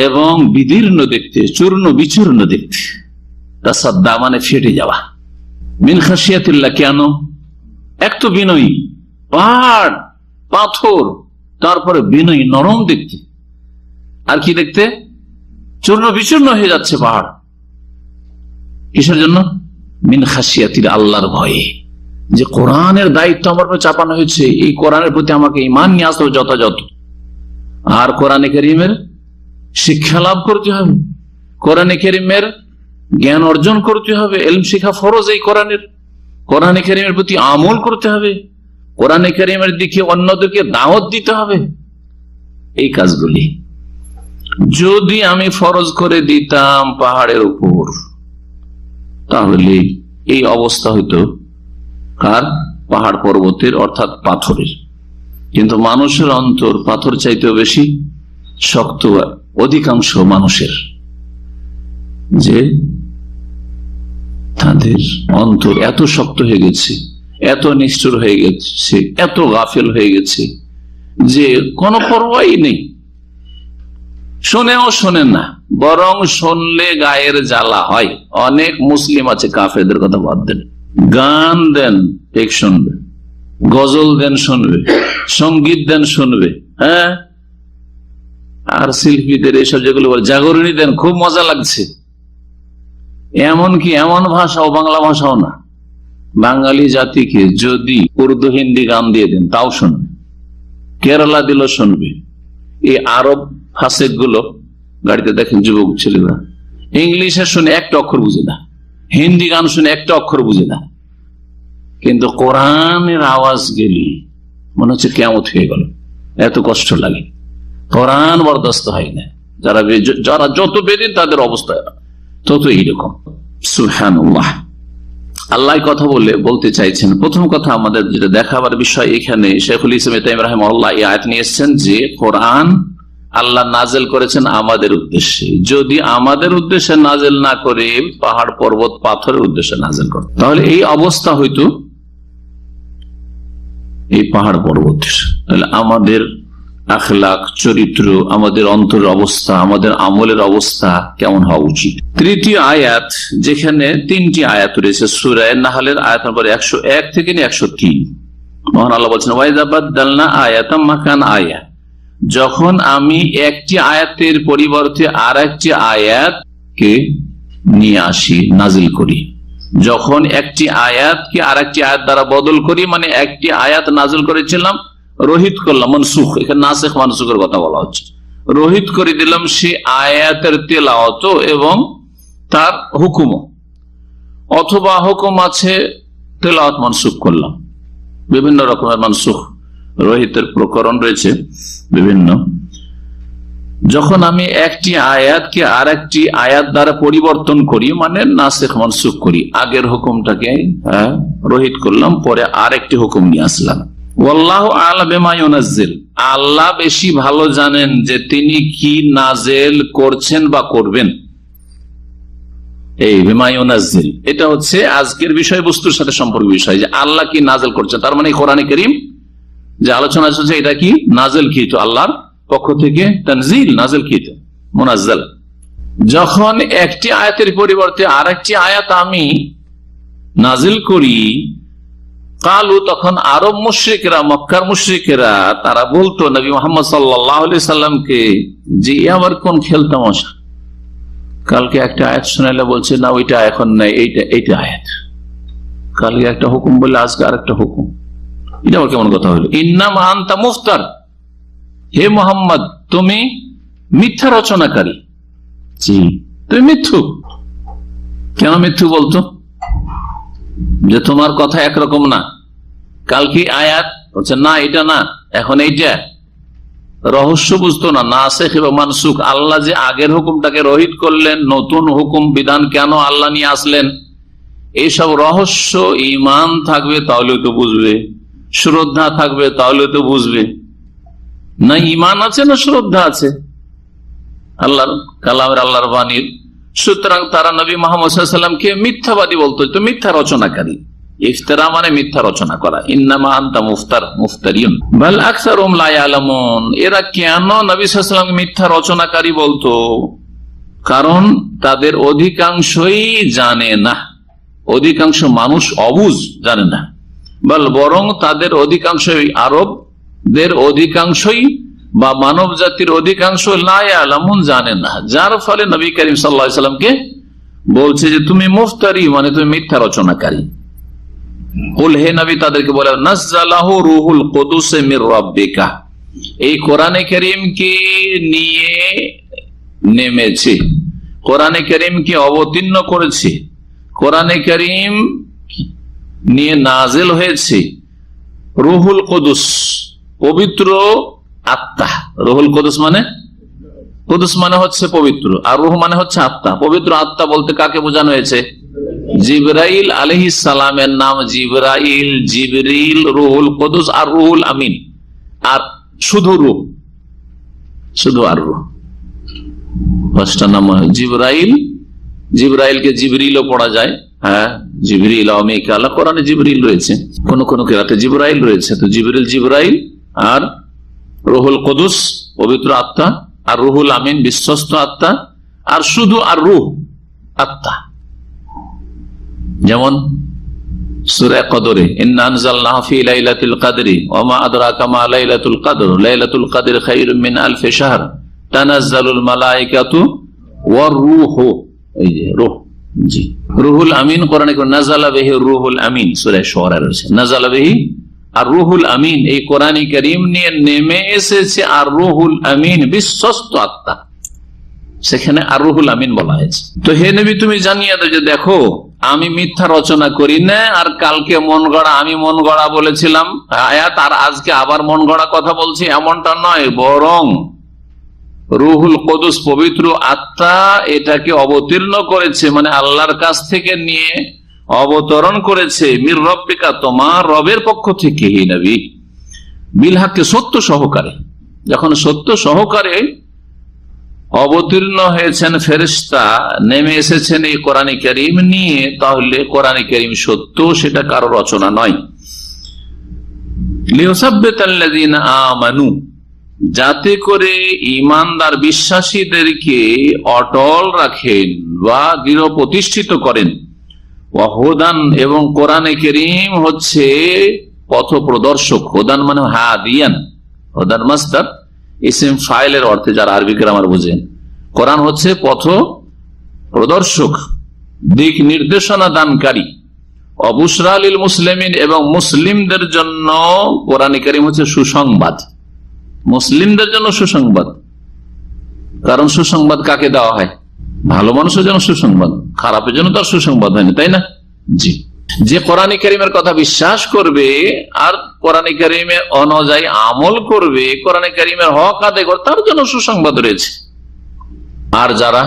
এবং বিদীর্ণ দেখতে, চূর্ণ বিচূর্ণ দেখতে। তাসাদ্দা মানে ফেটে যাওয়া। মিন খাশিয়াতিল্লাহ, কেন? এক তো বিনয়ী, পাহাড় পাথর, তারপরে বিনয়ী নরম দেখতে, আর কি দেখতে? চূর্ণ বিচূর্ণ হয়ে যাচ্ছে পাহাড়। কিসের জন্য? মিন খাশিয়াতিল, আল্লাহর ভয়ে, যে কোরআনের দায়িত্ব আমার উপর চাপানো হয়েছে, এই কোরআনের প্রতি আমাকে ঈমান নিয়ে আসতে হবে যথাযথ, আর কোরআনে কারীমের শিক্ষা লাভ করতে হবে, কোরআনে কারীমের জ্ঞান অর্জন করতে হবে, ইলম শিক্ষা ফরজ এই কোরআনের, কোরআনে কারীমের প্রতি আমল করতে হবে, কোরআনে কারীমের দিকে অন্যদেরকে দাওয়াত দিতে হবে। এই কাজগুলি যদি আমি ফরজ করে দিতাম পাহাড়ের উপর, তাহলে এই অবস্থা হইতো কার? পাহাড় পর্বতের, অর্থাৎ পাথরের। কিন্তু মানুষের অন্তর পাথর চাইতেও বেশি শক্ত, অধিকাংশ মানুষের, যে তাদের অন্তর এত শক্ত হয়ে গেছে, এত নিষ্ঠুর হয়ে গেছে, এত গাফেল হয়ে গেছে যে কোনো পরোয়াই নেই, শোনেও শোনেন না, বরং শুনলে গায়ের জ্বালা হয়। অনেক মুসলিম আছে, কাফেরদের কথা বাদ দেন, গান দেন ঠিক শুনবে, গজল দেন শুনবে, সঙ্গীত দেন শুনবে, হ্যাঁ, আর শিল্পীদের এসব যেগুলো বলে জাগরণী দেন, খুব মজা লাগছে। এমনকি এমন ভাষাও, বাংলা ভাষাও না, বাঙালি জাতিকে যদি উর্দু হিন্দি গান দিয়ে দেন তাও শুনবে, কেরালা দিল শুনবে। এই আরব ফাসেক গুলো গাড়িতে দেখেন যুবক ছেলেরা ইংলিশে শুনে একটা অক্ষর বুঝে না, হিন্দি গান শুনে একটা অক্ষর বুঝে না, কিন্তু কোরআনের আওয়াজ গেলি মনে হচ্ছে কিয়ামত হয়ে গেল, এত কষ্ট লাগে, কোরআন বরদাস্ত হয় না। যারা যত বেদিন তাদের অবস্থা তত এইরকম। সুবহানাল্লাহ। আল্লাহ কথা বলতে চাইছেন, প্রথম কথা আমাদের যেটা দেখাবার বিষয়, এখানে শেখুল ইসলাম ইবনে তাইমিয়া রাহিমাহুল্লাহ এই আয়াত নিয়ে এসেছেন যে কোরআন আল্লাহ নাজেল করেছেন আমাদের উদ্দেশ্যে। যদি আমাদের উদ্দেশ্যে নাজেল না করে পাহাড় পর্বত পাথরের উদ্দেশ্যে নাজেল করে, তাহলে এই অবস্থা হইতো এই পাহাড় পর্বত। তাহলে আমাদের আখলাক, চরিত্র, আমাদের অন্তরের অবস্থা, আমাদের আমলের অবস্থা কেমন হওয়া উচিত। তৃতীয় আয়াত, যেখানে তিনটি আয়াত রয়েছে সূরা নাহলের আয়াত নম্বর 101 থেকে 103, মহান আল্লাহ বলছেন ওয়াইযা বাদদালনা আয়াতাম মাকানা আয়া, যখন আমি একটি আয়াতের পরিবর্তে আর একটি আয়াতকে নিয়ে আসি, নাজিল করি। যখন একটি আয়াতকে আর একটি আয়াত দ্বারা বদল করি, মানে একটি আয়াত নাজিল করেছিলাম, রোহিত করলাম, মনসুখ, এখানে নাসিখ মানসুখের কথা বলা হচ্ছে, রোহিত করে দিলাম সে আয়াতের তেলাওয়াত এবং তার হুকুম, অথবা হুকুম আছে তেলাওয়াত মনসুখ করলাম, বিভিন্ন রকমের মনসুখ রোহিতের প্রকরণ রয়েছে বিভিন্ন। যখন আমি একটি আয়াতকে আর একটি আয়াত দ্বারা পরিবর্তন করি, মানে নাসিখ মানসুখ করি, আগের হুকুমটাকে রোহিত করলাম, পরে আর একটি হুকুম নিয়ে আসলাম। ওয়াল্লাহু আ'লাম বিমা ইউনাজ্জিল, আল্লাহ বেশি ভালো জানেন যে তিনি কি নাজেল করছেন বা করবেন। এই বিমা ইউনাজ্জিল এটা হচ্ছে আজকের বিষয়বস্তুর সাথে সম্পর্ক বিষয়, যে আল্লাহ কি নাজেল করছেন। তার মানে কোরআনে কারীম যে আলোচনা চলছে এটা কি নাজেল কি, তো আল্লাহর পক্ষ থেকে তানজিল, নাজেল কি তো মুনাজ্জাল। যখন একটি আয়াতের পরিবর্তে আর একটি আয়াত আমি নাজিল করি, কালু, তখন আরব মুশরিকরা, মক্কার মুশরিকেরা তারা বলতো নবী মুহাম্মদ সাল্লাল্লাহু আলাইহি সাল্লামকে যে আমার কোন খেল তামাশা, কালকে একটা আয়াত শোনালে বলছে না ওইটা এখন নাই, এইটা আয়াত, কালকে একটা হুকুম বললে আজকে আর একটা হুকুম, এটা আবার কেমন কথা হলো। ইন্নামা আনতা মুফতার, হে মোহাম্মদ তুমি মিথ্যা রচনাকারী। জি, তুমি মিথ্যুক। কেন মিথ্যু বলতো? যে তোমার কথা একরকম না, কালকে আয়াত বলছে না এটা না, এখন এইটা। রহস্য বুঝতো না, নাসিখ এবং মানসুখ, আল্লাহ যে আগের হুকুমটাকে রহিত করলেন, নতুন হুকুম বিধান কেন আল্লাহ নিয়ে আসলেন, এইসব রহস্য ঈমান থাকবে তাহলে তো বুঝবে, শ্রদ্ধা থাকবে তাহলে তো বুঝবে। না ঈমান আছে না শ্রদ্ধা আছে আল্লাহর কালামের, আল্লাহর বাণীর, সুতরাং তারা নবী মুহাম্মদ সাল্লাল্লাহু আলাইহি ওয়াসাল্লামকে মিথ্যাবাদী বলতো, তো মিথ্যা রচনাকারী। ইফতিরা মানে মিথ্যা রচনা করা। ইন্নামা আনতা মুফতার, মুফতারিয়ুন বাল আকসারুহুম লা ইয়ালামুন, এরা কেন নবী সাল্লাল্লাহু আলাইহি ওয়াসাল্লামকে মিথ্যা রচনাকারী বলতো? কারণ তাদের অধিকাংশই জানে না, অধিকাংশ মানুষ অবুঝ, জানে না। বরং তাদের অধিকাংশই, আরবদের অধিকাংশই বা মানব জাতির অধিকাংশ লা ইয়ালামুন, জানে না, যার ফলে নবী করিম সাল্লাল্লাহু আলাইহি ওয়াসাল্লামকে বলছে যে তুমি মুফতারি, মানে তুমি মিথ্যা রচনাকারী। কুল, হে নবী তাদেরকে বলে, নাযালাহু রূহুল কুদুস মির রাব্বিকা, এই কোরআনে কারীমকে নিয়ে নেমেছে, কোরআনে কারীমকে অবতীর্ণ করেছে, কোরআনে কারীম নিয়ে নাজিল হয়েছে রূহুল কুদুস, পবিত্র আত্মা। রূহুল কুদুস মানে, কুদুস মানে হচ্ছে পবিত্র, আর রূহ মানে হচ্ছে আত্মা। পবিত্র আত্মা বলতে কাকে বোঝানো হয়েছে? জিবরাইল আলাইহিস সালামের নাম জিবরাইল, জিবরিল, রূহুল কুদুস আর রূহুল আমিন। আর শুধু রূহ, শুধু আর রূহ, পাঁচটা নাম। জিবরাইল, জিবরাইলকে জিবরিলও পড়া যায়, হ্যাঁ, জিবরিল ও মিকাইল, কোরআনে জিবরিল রয়েছে, কোন কোন কিরাতে জিবরাইল রয়েছে। তো জিবরিল, জিবরাইল, আর রূহুল কুদুস পবিত্র আত্মা, আর রূহুল আমিন বিশ্বস্ত আত্মা, আর শুধু আর রূহ আত্মা। যেমন সূরা কদরে, ইন্না আনজালনাহু ফি লাইলাতুল কদরি ওয়া মা আদরাকা মা লাইলাতুল কদর, লাইলাতুল কদর খায়রুম মিন আলফি শাহর, তানাজ্জালুল মালায়েকাতু ওয়ার রূহু, এই যে রূহ। জি, রুহুল আমিন কোরআনে নাযালা বিহি রুহুল আমিন, সূরা শুআরা রয়েছে নাযালা বিহি আর রুহুল আমিন, এই কোরআন কারীম নিয়ে নেমে এসেছে আর রুহুল আমিন বিশ্বস্ত আত্মা, সেখানে আর রুহুল আমিন বলা হয়েছে। তো হে নবী তুমি জানিয়ে দাও যে দেখো আমি মিথ্যা রচনা করি না, আর কালকে মন গড়া, আমি মন গড়া বলেছিলাম আয়াত, আর আজকে আবার মন গড়া কথা বলছি, এমনটা নয়, বরং রুহুল কুদুস পবিত্র আত্মা এটাকে অবতীর্ণ করেছে, মানে আল্লাহর কাছ থেকে নিয়ে অবতরণ করেছে, মির রব্বিকা, তোমার রবের পক্ষ থেকে, হে নবী, বিল হাক্কে, সত্য সহকারে। যখন সত্য সহকারে অবতীর্ণ হয়েছেন ফেরেশতা, নেমে এসেছেন এই কোরআন কারীম নিয়ে, তাহলে কোরআন কারীম সত্য, সেটা কারো রচনা নয়। লিউসাব্বিতাল্লাযীনা আমানু, যাতে করে ঈমানদার বিশ্বাসীদেরকে অটল রাখেন বা দৃঢ় প্রতিষ্ঠিত করেন, ওয়া হুদান, এবং কোরআনে কারীম হচ্ছে পথ প্রদর্শক। হুদান মানে হাদিয়ান, হুদান মাসদার, ইসম ফাইলের অর্থে যারা আরবি গ্রামার বোঝেন, কোরআন হচ্ছে পথ প্রদর্শক, দিক নির্দেশনা দানকারী। অবুশরা লিল মুসলিমিন, এবং মুসলিমদের জন্য কোরআন কারীম হচ্ছে সুসংবাদ, মুসলিমদের জন্য সুসংবাদ। কারণ সুসংবাদ কাকে দেওয়া হয়? ভালো মানুষের জন্য সুসংবাদ, খারাপের জন্য তার সুসংবাদ হয়নি, তাই না? জি। যে কোরআনে কারীমের কথা বিশ্বাস করবে আর কোরআনে কারীমের অনুযায়ী আমল করবে, কোরআনে কারীমের হক আদায় করবে, তার জন্য সুসংবাদ রয়েছে। আর যারা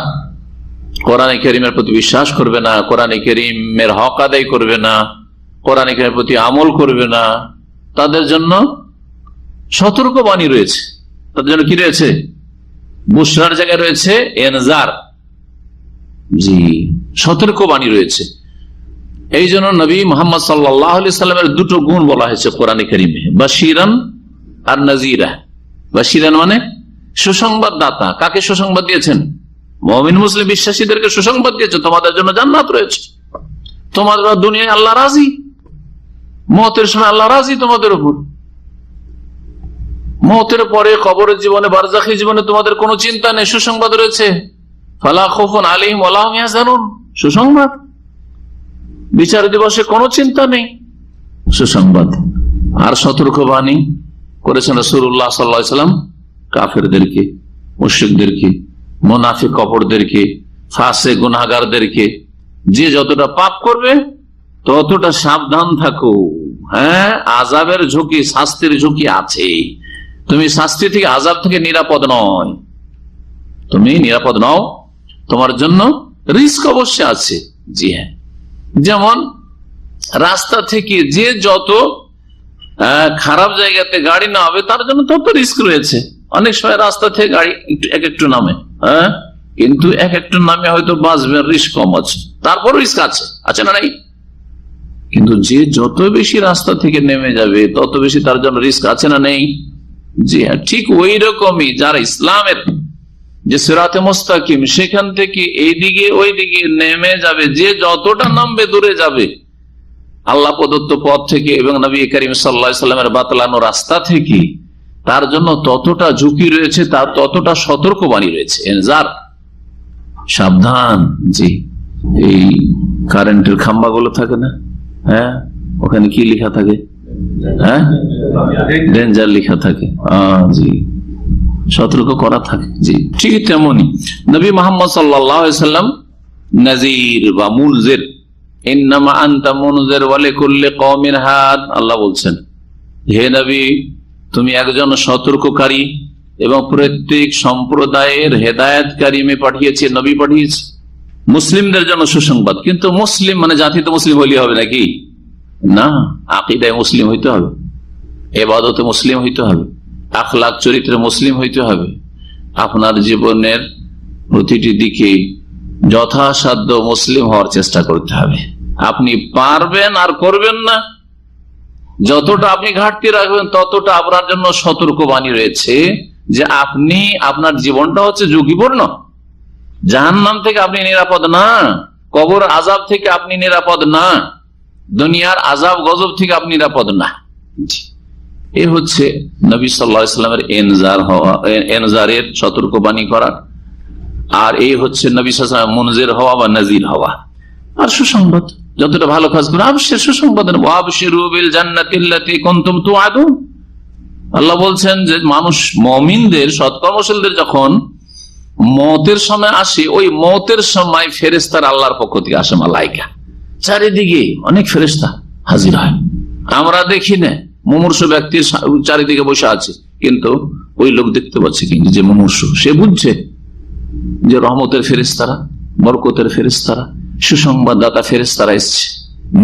কোরআনে কারীমের প্রতি বিশ্বাস করবে না, কোরআনে কারীমের হক আদায় করবে না, কোরআনে কারীমের প্রতি আমল করবে না, তাদের জন্য সতর্কবাণী রয়েছে। তাদের জন্য কি রয়েছে? বুশরার জায়গায় রয়েছে ইনজার, জি, সতর্কবাণী রয়েছে। এই জন্য নবী মুহাম্মদ সাল্লাল্লাহু আলাইহি সাল্লামের দুটো গুণ বলা হয়েছে কোরআনে কারীমে, বাশিরান আর নাজিরা। বাশিরান মানে সুসংবাদ দাতা। কাকে সুসংবাদ দিয়েছেন? মুমিন মুসলিম বিশ্বাসীদেরকে সুসংবাদ দিয়েছে, তোমাদের জন্য জান্নাত রয়েছে, তোমাদের দুনিয়ায় আল্লাহ রাজি, মওতের সময় আল্লাহ রাজি তোমাদের উপর, মওতের পরে কবরের জীবনে, বারজাখী জীবনে তোমাদের কোনো চিন্তা নেই, সুসংবাদ রয়েছে। ফালা খাউফুন আলাইহিম ওয়া লা হুম ইয়াহজানুন, সুসংবাদ। বিচার দিবসে কোনো চিন্তা নেই, সুসংবাদ। আর সতর্কবাণী করেছেন রাসূলুল্লাহ সাল্লাল্লাহু আলাইহি ওয়াসাল্লাম কাফেরদেরকে, মুশরিকদেরকে, মুনাফিক কপটদেরকে, ফাসিক গুনাহগারদেরকে, যে যতটা পাপ করবে ততটা সাবধান থাকো। হ্যাঁ, আযাবের ঝুঁকি, শাস্তির ঝুঁকি আছে। তুমি শাস্তি থেকে, আযাব থেকে নিরাপদ নয়, তুমি নিরাপদ নও, তোমার জন্য রিস্ক অবশ্যই আছে। জি হ্যাঁ, যেমন রাস্তা থেকে যে যত খারাপ জায়গাতে গাড়ি না হবে তার জন্য তত রিস্ক রয়েছে। অনেক সময় রাস্তা থেকে গাড়ি এক একটু নামে, হ্যাঁ, কিন্তু এক একটু নামে হয়তো বাঁচবে, রিস্ক কম আছে, তারপর রিস্ক আছে না নাই? কিন্তু যে যত বেশি রাস্তা থেকে নেমে যাবে তত বেশি তার জন্য রিস্ক আছে না নেই? জি হ্যাঁ, ঠিক ওই রকমই যারা ইসলামের যে সিরাতে মুস্তাকিম সেখান থেকে এইদিকে ওই দিকে নেমে যাবে, যে যতটা নামবে দূরে যাবে আল্লাহ প্রদত্ত পথ থেকে এবং নবী করিম সাল্লাল্লাহু আলাইহি সাল্লামের বাতলানো রাস্তা থেকে, তার জন্য ততটা ঝুঁকি রয়েছে, তার ততটা সতর্কবাণী রয়েছে, ইনজার, সাবধান। জি, এই কারেন্টের খাম্বাগুলো থাকে না, হ্যাঁ, ওখানে কি লেখা থাকে? হ্যাঁ, ডেঞ্জার লেখা থাকে, জি, সতর্ক করা থাকে। জি, ঠিক তেমনি নবী মুহাম্মদ সাল্লাল্লাহু আলাইহি সাল্লাম নাযীর বা মুনজির, ইন্নামা আনতা মুনজির ওয়া লিকুল্লি কওমিন হাদ। আল্লাহ বলছেন, হে নবী, তুমি একজন সতর্ককারী এবং প্রত্যেক সম্প্রদায়ের হেদায়েতকারী আমি পাঠিয়েছি, নবী পাঠিয়েছি। মুসলিমদের জন্য সুসংবাদ। কিন্তু মুসলিম মানে জাতিতে মুসলিম হইলে হবে নাকি? না, আকীদায় মুসলিম হইতে হবে, ইবাদতে মুসলিম হইতে হবে, আখলাক চরিত্রে মুসলিম হইতে হবে। আপনার জীবনের প্রতিটি দিকে যথাসাধ্য মুসলিম হওয়ার চেষ্টা করতে হবে। আপনি পারবেন আর করবেন না, যতটা আপনি ঘাটতি রাখবেন ততটা আপনার জন্য সতর্কবাণী রয়েছে যে আপনি, আপনার জীবনটা হচ্ছে ঝুঁকিপূর্ণ। জাহান্নাম থেকে আপনি নিরাপদ না, কবর আযাব থেকে আপনি নিরাপদ না, দুনিয়ার আযাব গজব থেকে আপনি নিরাপদ না। এই হচ্ছে নবী সাল্লাল্লাহু আলাইহি ওয়াসাল্লামের ইনজার হওয়া, ইনজারের সতর্কবাণী করা। আর এই হচ্ছে নবী সাল্লাল্লাহু আলাইহি ওয়াসাল্লাম মুনজির হওয়া বা নাযীর হওয়া। আর সুসংবাদ, যতটা ভালো কাজ করে অবশ্যই সুসংবাদ। ওয়াবশিরু বিল জান্নাতিল্লাতী কুনতুম তুআদুন। আল্লাহ বলছেন যে মানুষ, মুমিনদের, সৎকর্মশীলদের যখন মওতের সময় আসে, ওই মওতের সময় ফেরেশতারা আল্লাহর পক্ষ থেকে আসে, মালায়েকা, চারিদিকে অনেক ফেরেশতা হাজির হয়। আমরা দেখি না, মুমূর্ষু ব্যক্তির চারিদিকে বসে আছে, কিন্তু ওই লোক দেখতে পাচ্ছে কিন্তু যে মুমূর্ষু, সে বুঝছে যে রহমতের ফেরেশতারা, বরকতের ফেরেশতারা, সুসংবাদদাতা ফেরেশতারা এসেছে।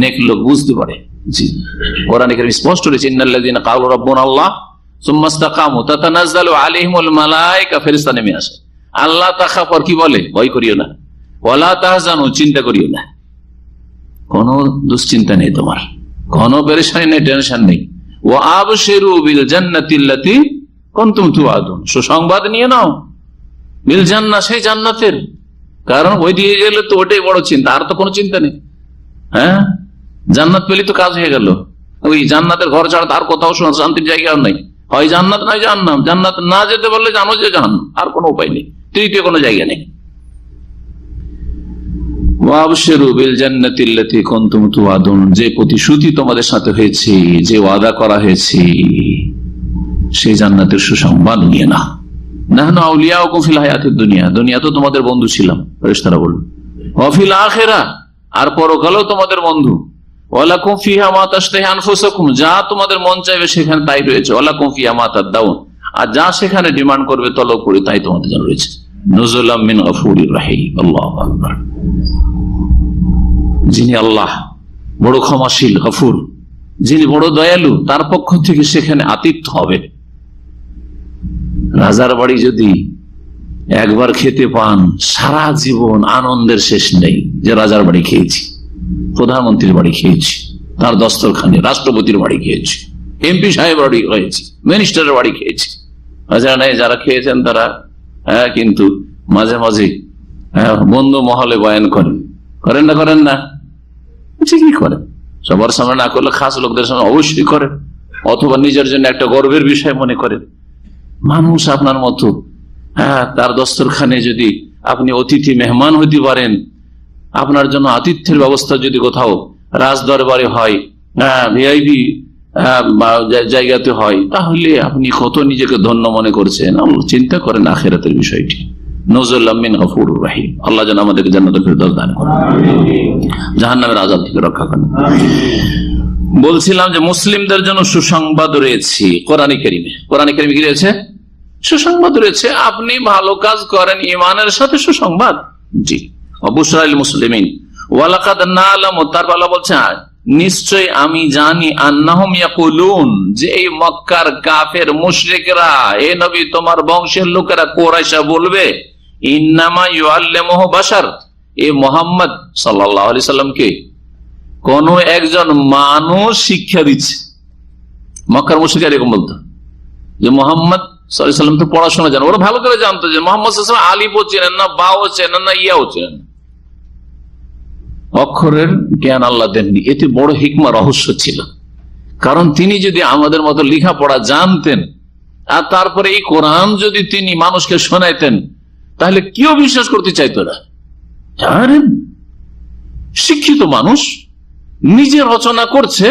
নেক লোক বুঝতে পারে। জি, কোরআনে কারীমে স্পষ্ট রয়েছে, ইন্নাল্লাযীনা ক্বালু রাব্বুনাল্লাহ সুম্মা ইসতাকামু তাতানাজ্জালু আলাইহিমুল মালায়েকা, ফেরেশতা নেমে আসে। আল্লাহ তাখাফু, কি বলে? ভয় করিও না, ওয়ালা তাহজানু, চিন্তা করিও না, কোনো দুশ্চিন্তা নেই তোমার, কোনো পেরেশানি নেই, টেনশন নেই। ওয়া আবশিরু বিল জান্নাতিল্লাতী কুনতুম তুআদুন, সুসংবাদ নিয়ে নাও বিল জান্নাহ, সেই জান্নাতের। কারণ ওই দিয়ে গেলে তো ওটাই বড় চিন্তা, আর তো কোনো চিন্তা নেই। হ্যাঁ, জান্নাত পেলে তো কাজ হয়ে গেল। ওই জান্নাতের ঘর ছাড়া তার কোথাও শান্তির জায়গা নেই, হয় জান্নাত নয় জাহান্নাম। জান্নাত না যেতে বললে জানো যে জাহান্নাম, আর কোনো উপায় নেই, তৃতীয় কোনো জায়গা নেই। ওয়াবশিরু বিল জান্নাতিল্লাতী কুনতুম তুআদুন, যে প্রতিশ্রুতি তোমাদের সাথে হয়েছে, যে ওয়াদা করা হয়েছে, সেই জান্নাতের সুসংবাদ নিয়ে না। নাহনু আউলিয়াউকুম ফিল হায়াতিদ দুনিয়া, দুনিয়া তো তোমাদের বন্ধু ছিলাম, ফেরেশতারা বলল, ওয়া ফিল আখিরাহ, আর পরকালেও তোমাদের বন্ধু। ওয়ালাকুম ফিহা মা তাশতাহি আনফুসুকুম, যা তোমাদের মন চাইবে সেখানে তাই রয়েছে। ওয়ালাকুম ফিহা মা তাদাউন, আর যা সেখানে ডিমান্ড করবে, তলব করে, তাই তোমাদের জন্য রয়েছে। নুজুলাম মিন গফুরির রাহিম। আল্লাহু আকবার। যিনি আল্লাহ বড় ক্ষমাশীল, গফুর, যিনি বড় দয়ালু, তার পক্ষ থেকে সেখানে আতিথ্য হবে। রাজার বাড়ি যদি একবার খেতে পান, সারা জীবন আনন্দের শেষ নেই। যে রাজার বাড়ি খেয়েছি, প্রধানমন্ত্রীর বাড়ি খেয়েছি, তার দস্তরখানে রাষ্ট্রপতির বাড়ি খেয়েছি, এমপি সাহেব বাড়ি খেয়েছি, মিনিস্টারের বাড়ি খেয়েছি। রাজা নেই, যারা খেয়েছেন তারা কিন্তু মাঝে মাঝে বন্ধু মহলে বয়ান করেন না? ঠিকই করেন। সবার সামনে না করলে খাস লোকদের সামনে অবশ্যই করেন, অথবা নিজের জন্য একটা গর্বের বিষয় মনে করেন। মানুষ আপনার মতো, তার দস্তরখানে যদি আপনি অতিথি মেহমান হইতে পারেন, আপনার জন্য আতিথ্যের ব্যবস্থা যদি কোথাও রাজ দরবারে হয়, ভিআইপি জায়গাতে হয়, তাহলে আপনি কত নিজেকে ধন্য মনে করছেন। চিন্তা করেন আখিরাতের বিষয়টি। নজরুল্লাহ মিন গফুরুর রাহিম। আল্লাহ যেন আমাদেরকে জান্নাতুল ফেরদাউস দান করেন, জাহান্নামের আযাব থেকে রক্ষা করেন। বলছিলাম যে মুসলিমদের জন্য সুসংবাদ রয়েছে কোরআনে কারীমে। কোরআনে কারীমে কি রয়েছে? সুসংবাদ রয়েছে। আপনি ভালো কাজ করেন, ঈমানের সাথে সুসংবাদ। জি, অবশ্যই মুসলিমিন ওয়ালাকাদ নালামু, তারপর আল্লাহ বলছেন নিশ্চয় আমি জানি, আন্নাহুম ইয়াকুলুন, যে এই মক্কার কাফের মুশরিকরা, এ নবী তোমার বংশের লোকেরা, কুরাইশা বলবে, ইন্নামা ইউআল্লিমুহু বাশার, এ মুহাম্মদ সাল্লাল্লাহু আলাইহি সাল্লামকে কোন একজন মানুষ শিক্ষা দিচ্ছে। মক্কার মুশরিকরা এরকম বলতো যে মুহাম্মদ সাল্লাল্লাহু আলাইহি সাল্লাম তো পড়াশোনা জানেন। ওরা ভালো করে জানতো যে মুহাম্মদ সাল্লাল্লাহু আলাইহি সাল্লাম আলিফও চেনেন না, বাও চেনেন না, ইয়াও চেনেন না। অক্ষরের জ্ঞান আল্লাহ দেননি। এতে বড় হিকমা রহস্য ছিল। কারণ তিনি যদি আমাদের মতো লেখাপড়া জানতেন, আর তারপরে এই কোরআন যদি তিনি মানুষকে শোনাইতেন, তাহলে কেউ বিশ্বাস করতে চাইতো না। শিক্ষিত মানুষ নিজে রচনা করছে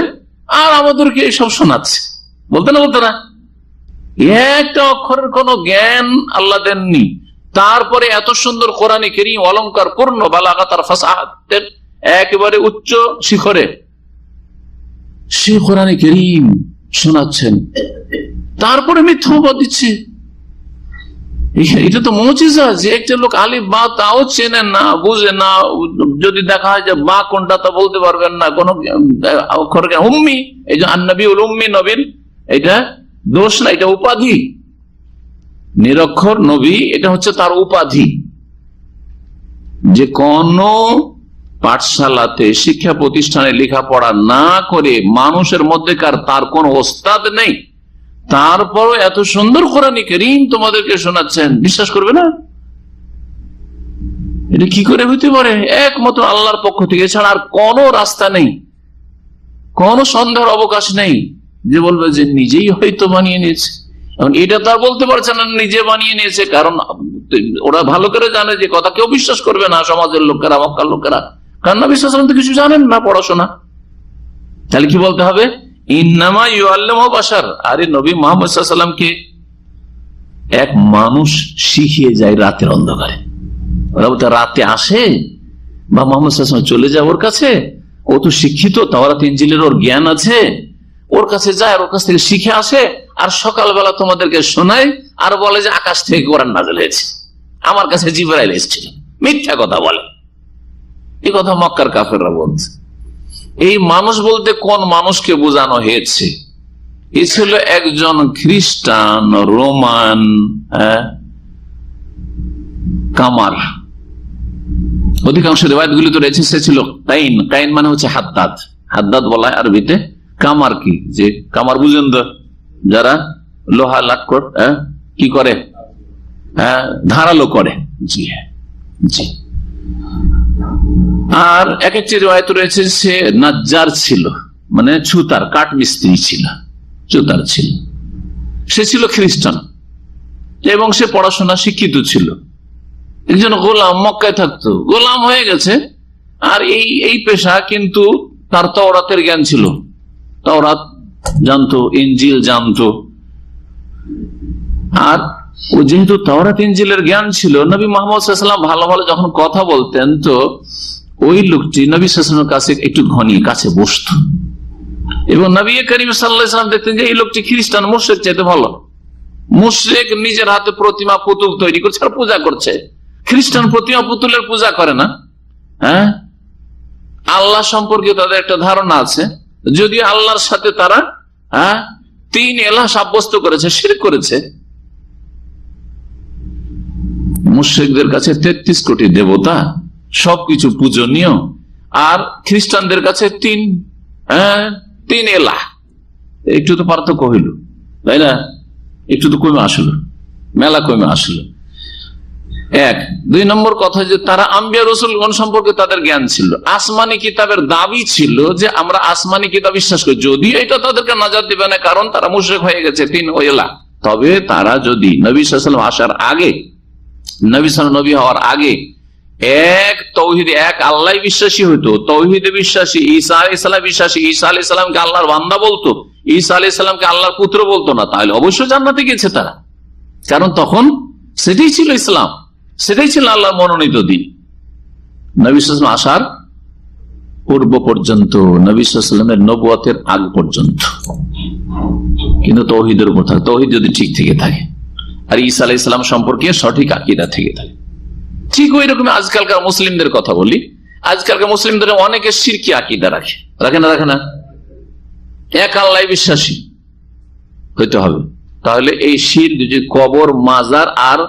আর আমাদেরকে এইসব শোনাচ্ছে, বলতে না একটা অক্ষরের কোন জ্ঞান আল্লাহ দেননি। তারপরে এত সুন্দর কোরআনে কারীম অলংকার পূর্ণ, বালাগাত আর ফাসাহাতের একেবারে উচ্চ শিখরে সে কোরআনে কারীম শোনাচ্ছেন, তারপরে মিথ্যাবাদ দিচ্ছে। এটা তো মুজিজা যে একটা লোক আলিফ বা তাও চেনেন না, বুঝে না, যদি দেখা হয় যে বা কোনটা তা বলতে পারবেন না, কোন অক্ষর উম্মি, এই যে আন-নবীউল উম্মি, নবীর এটা দোষ না, এটা উপাধি। নিরক্ষর নবী এটা হচ্ছে তার উপাধি। যে কোন পাঠশালাতে, শিক্ষা প্রতিষ্ঠানে লেখাপড়া না করে মানুষের মধ্যেকার তার কোন ওস্তাদ নেই, তারপরও এত সুন্দর কোরআনে কারীম তোমাদেরকে শোনাচ্ছেন, বিশ্বাস করবে না? এটা কি করে হইতে পারে? একমাত্র আল্লাহর পক্ষ থেকে, এছাড়া আর কোন রাস্তা নেই, কোন সন্দেহের অবকাশ নেই যে বলবে যে নিজেই হয়তো বানিয়ে নিয়েছে। এখন এটা তার বলতে পারছে না নিজে বানিয়ে নিয়েছে, কারণ ওরা ভালো করে জানে যে কথা কেউ বিশ্বাস করবে না, সমাজের লোকেরা, মক্কার লোকেরা, কারণ নবী সাল্লাল্লাহু আলাইহি ওয়াসাল্লাম তো কিছু জানেন না পড়াশোনা। তাহলে কি বলতে হবে? ইন্নামা ইউআল্লিমুহু বাশার, আরে নবী মুহাম্মদ সাল্লাল্লাহু আলাইহি ওয়াসাল্লামকে এক মানুষ শিখিয়ে যায় রাতের অন্ধকারে। ওরা বলতে রাতে আসে বা মুহাম্মদ সাল্লাল্লাহু আলাইহি ওয়াসাল্লাম চলে যায় ওর কাছে, ও তো শিক্ষিত, তাওরাত ইনজিলের ওর জ্ঞান আছে, ওর কাছে যায়, ওর কাছ থেকে শিখে আসে, আর সকালবেলা তোমাদেরকে শোনায় আর বলে যে আকাশ থেকে কোরআন নাযিল হয়েছে, আমার কাছে জিবরাইল এসেছিল। মিথ্যা কথা বলে। এই কথা মক্কার কাফেররা বলছে। এই মানুষ বলতে কোন মানুষকে বোঝানো হয়েছে? এ ছিল একজন খ্রিস্টান রোমান কামার। অধিকাংশ রিওয়ায়াতগুলি তো রয়েছে সে ছিল কাইন। কাইন মানে হচ্ছে হাদ্দাদ। হাদ্দাদ বলা হয় আরবিতে। কামার কি? যে কামার বুঝেন তো, যারা লোহা লাটকট কি করে, ধারালো করে। জি হ্যাঁ, জি। আর এক একটি রিওয়ায়াত রয়েছে সে নাজ্জার ছিল, মানে ছুতার, কাঠ মিস্ত্রি ছিল, ছুতার ছিল। সে ছিল খ্রিস্টান এবং সে পড়াশোনা শিক্ষিত ছিল। একজন গোলাম মক্কায় থাকতো, গোলাম হয়ে গেছে, আর এই পেশা, কিন্তু তার তাওরাতের জ্ঞান ছিল, তাওরাত জানতো, ইনজিল জানতো। আর ও যেহেতু তাওরাত ইনজিলের জ্ঞান ছিল, নবী মুহাম্মদ সাল্লাল্লাহু আলাইহি ওয়াসাল্লাম ভালো ভালো যখন কথা বলতেন, তো ওই লোকটি নবী সাল্লাল্লাহু আলাইহি ওয়াসাল্লামের কাছে একটু ঘনিয়ে কাছে বসত এবং নবী করিম সাল্লাল্লাহু আলাইহি ওয়াসাল্লাম দেখতেন যে এই লোকটি খ্রিস্টান মুশরিক চাইতে ভালো। মুশরিক নিজের হাতে প্রতিমা পুতুল তৈরি করছে আর পূজা করছে, খ্রিস্টান প্রতিমা পুতুলের পূজা করে না। হ্যাঁ, আল্লাহ সম্পর্কে তাদের একটা ধারণা আছে, যদিও আল্লাহর সাথে তারা তিন এলাহ সাব্যস্ত করেছে, শিরক করেছে। মুশরিকদের কাছে 33 কোটি দেবতা, সবকিছু পূজনীয়, আর খ্রিস্টানদের কাছে তিন এলাহ। একটু তো পার্থক্য হইল, তাই না? একটু তো কমে আসলো, মেলা কমে আসলো। এক, দুই নম্বর কথা যে তারা আম্বিয়া রাসূলগণ সম্পর্কে তাদের জ্ঞান ছিল, আসমানি কিতাবের দাবি ছিল যে আমরা আসমানি কিতাব বিশ্বাস করি, যদিও এটা তাদেরকে নাজাত দিবে না, কারণ তারা মুশরিক হয়ে গেছে তিন এলাহ। তবে তারা যদি নবী সাল্লাল্লাহু আলাইহি ওয়াসাল্লাম আসার আগে, নবী সাল্লাল্লাহু নবী হওয়ার আগে এক তৌহিদে, এক আল্লাহ বিশ্বাসী হইতো, তৌহিদে বিশ্বাসী, ঈসা আলাইহিস সালাম বিশ্বাসী, ঈসা আলাইহিস সালামকে আল্লাহর বান্দা বলতো, ঈসা আলাইহিস সালামকে আল্লাহর পুত্র বলতো না, তাহলে অবশ্যই জান্নাতে গেছে তারা। কারণ তখন সেটাই ছিল ইসলাম, সেটাই ছিল আল্লাহর মনোনীত দিন। নবী সাল্লাল্লাহু আলাইহি ওয়াসাল্লাম আসার পূর্ব পর্যন্ত, নবী সাল্লাল্লাহু আলাইহি ওয়াসাল্লামের নবুয়তের আগ পর্যন্ত কিন্তু তৌহিদের উপর থাকে, তৌহিদ যদি ঠিক থেকে থাকে আর ঈসা আলাইহিস সালাম সম্পর্কে সঠিক আকীদা থেকে থাকে। ঠিক ওই রকম আজকালকার মুসলিমদের কথা বলি, আজকালকার মুসলিমদের অনেকে শিরকি আকীদা রাখে, রাখে না? রাখে না? এক আল্লাহ বিশ্বাসী হইতে হবে। তাহলে এই শিরক যদি কবর, মাজার আর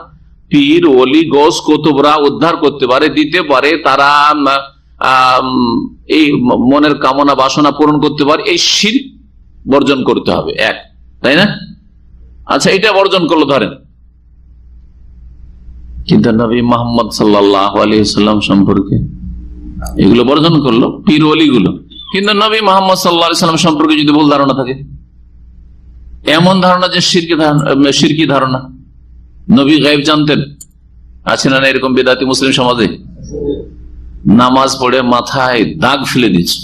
পীর, ওলি, গৌস, কুতুবরা উদ্ধার করতে পারে, দিতে পারে, তারা এই মনের কামনা বাসনা পূরণ করতে পারে, এই শিরক বর্জন করতে হবে। এক, তাই না? আচ্ছা, এটা বর্জন করলো ধরেন, কিন্তু নবী মুহাম্মদ সাল্লাল্লাহু আলাইহি ওয়াসাল্লাম সম্পর্কে এগুলো বর্জন করলো, পীর ওলি গুলো, কিন্তু নবী মুহাম্মদ সাল্লাল্লাহু আলাইহি ওয়াসাল্লাম সম্পর্কে যদি ভুল ধারণা থাকে, এমন ধারণা যে শিরকি ধারণা, নবী গায়েব জানতেন, আছে না এরকম বেদাতি মুসলিম সমাজে? নামাজ পড়ে মাথায় দাগ ফেলে দিচ্ছে,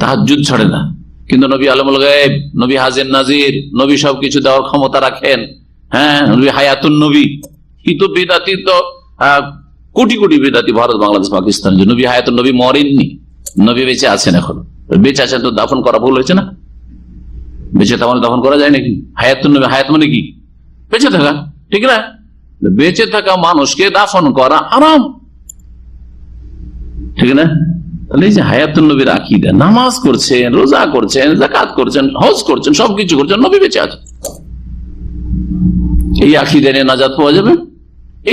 তাহাজ্জুদ ছাড়ে না, কিন্তু নবী আলমুল গায়েব, নবী হাজির নাজির, নবী সবকিছু দেওয়ার ক্ষমতা রাখেন। হ্যাঁ, নবী হায়াতুন নবী। কিন্তু বেদাতি তো কোটি কোটি বেদাতি ভারত, বাংলাদেশ, পাকিস্তান, যে নবী হায়াতুন নবী মরেননি, নবী বেঁচে আছেন, এখন বেঁচে আছেন, তো দাফন করা ভুল হয়েছে না? বেঁচে তেমন দাফন করা যায় নাকি? হায়াতুন নবী, হায়াত মানে কি? বেঁচে থাকা, ঠিক না? বেঁচে থাকা মানুষকে দাফন করা হারাম, ঠিক না? তাহলে এই যে হায়াতুন নবীর আকীদা, নামাজ করছেন, রোজা করছেন, যাকাত করছেন, হজ করছেন, সবকিছু করছেন, নবী বেঁচে আছেন, এই আকীদা নিয়ে নাজাত পাওয়া যাবে।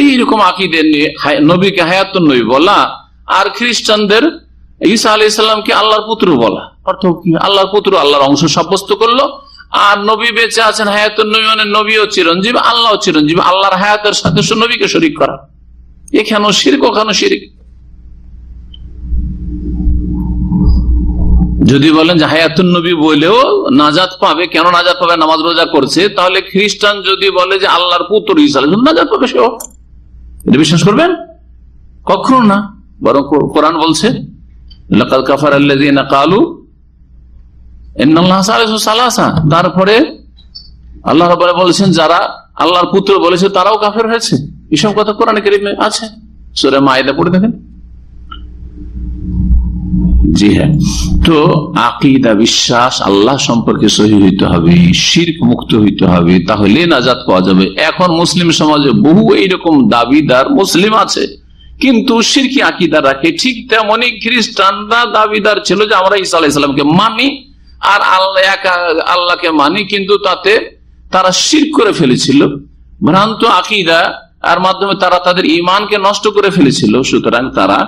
এইরকম আকীদা নিয়ে নবীকে হায়াতুন নবী বলা আর খ্রিস্টানদের ঈসা আলাইহিস সালামকে আল্লাহর পুত্র বলা, অর্থাৎ কি? আল্লাহর পুত্র, আল্লাহর অংশ সাব্যস্ত করলো, আর নবী বেঁচে আছেন, হায়াতুন নবী মানে নবীও চিরঞ্জীব, আল্লাহও চিরঞ্জীব, আল্লাহর হায়াতের সাথে নবীকে শরীক করা, এখানেও শিরক, ওখানেও শিরক। যদি বলেন যে হায়াতুন নবী বলেও নাজাত পাবে, কেন নাজাত পাবে? নামাজ রোজা করছে। তাহলে খ্রিস্টান যদি বলে যে আল্লাহর পুত্র ঈসা আলাইহিস সালাম, নাজাত পাবে সেও, এটা বিশ্বাস করবেন? কখনো না। বরং কোরআন বলছে লাকাদ কাফারাল্লাযীনা ক্বালু ইন্নাল্লাহা সালিসু সালাসা, তারপরে আল্লাহ রাব্বুল আলামিন বলেছেন যারা আল্লাহর পুত্র বলেছে তারাও কাফের হয়েছে। এসব কথা কোরআনে কারীমে আছে, সূরা মাইদা পড়ে দেখেন। জি হ্যাঁ, তো আকীদা, বিশ্বাস আল্লাহ সম্পর্কে সহি হইতে হবে, শিরক মুক্ত হইতে হবে, তাহলে নাজাত পাওয়া যাবে। এখন মুসলিম সমাজে বহু এইরকম দাবিদার মুসলিম আছে, কিন্তু শিরকি আকীদা রাখে। ঠিক তেমনি খ্রিস্টানরা দাবিদার ছিল যে আমরা ঈসা আলাইহিস সালামকে মানি আর আল্লাহকে মানি, কিন্তু তাতে তারা শিরক করে ফেলেছিল, ভ্রান্ত আকীদা, আর মাধ্যমে তারা তাদের ঈমানকে নষ্ট করে ফেলেছিল। সুতরাং তারা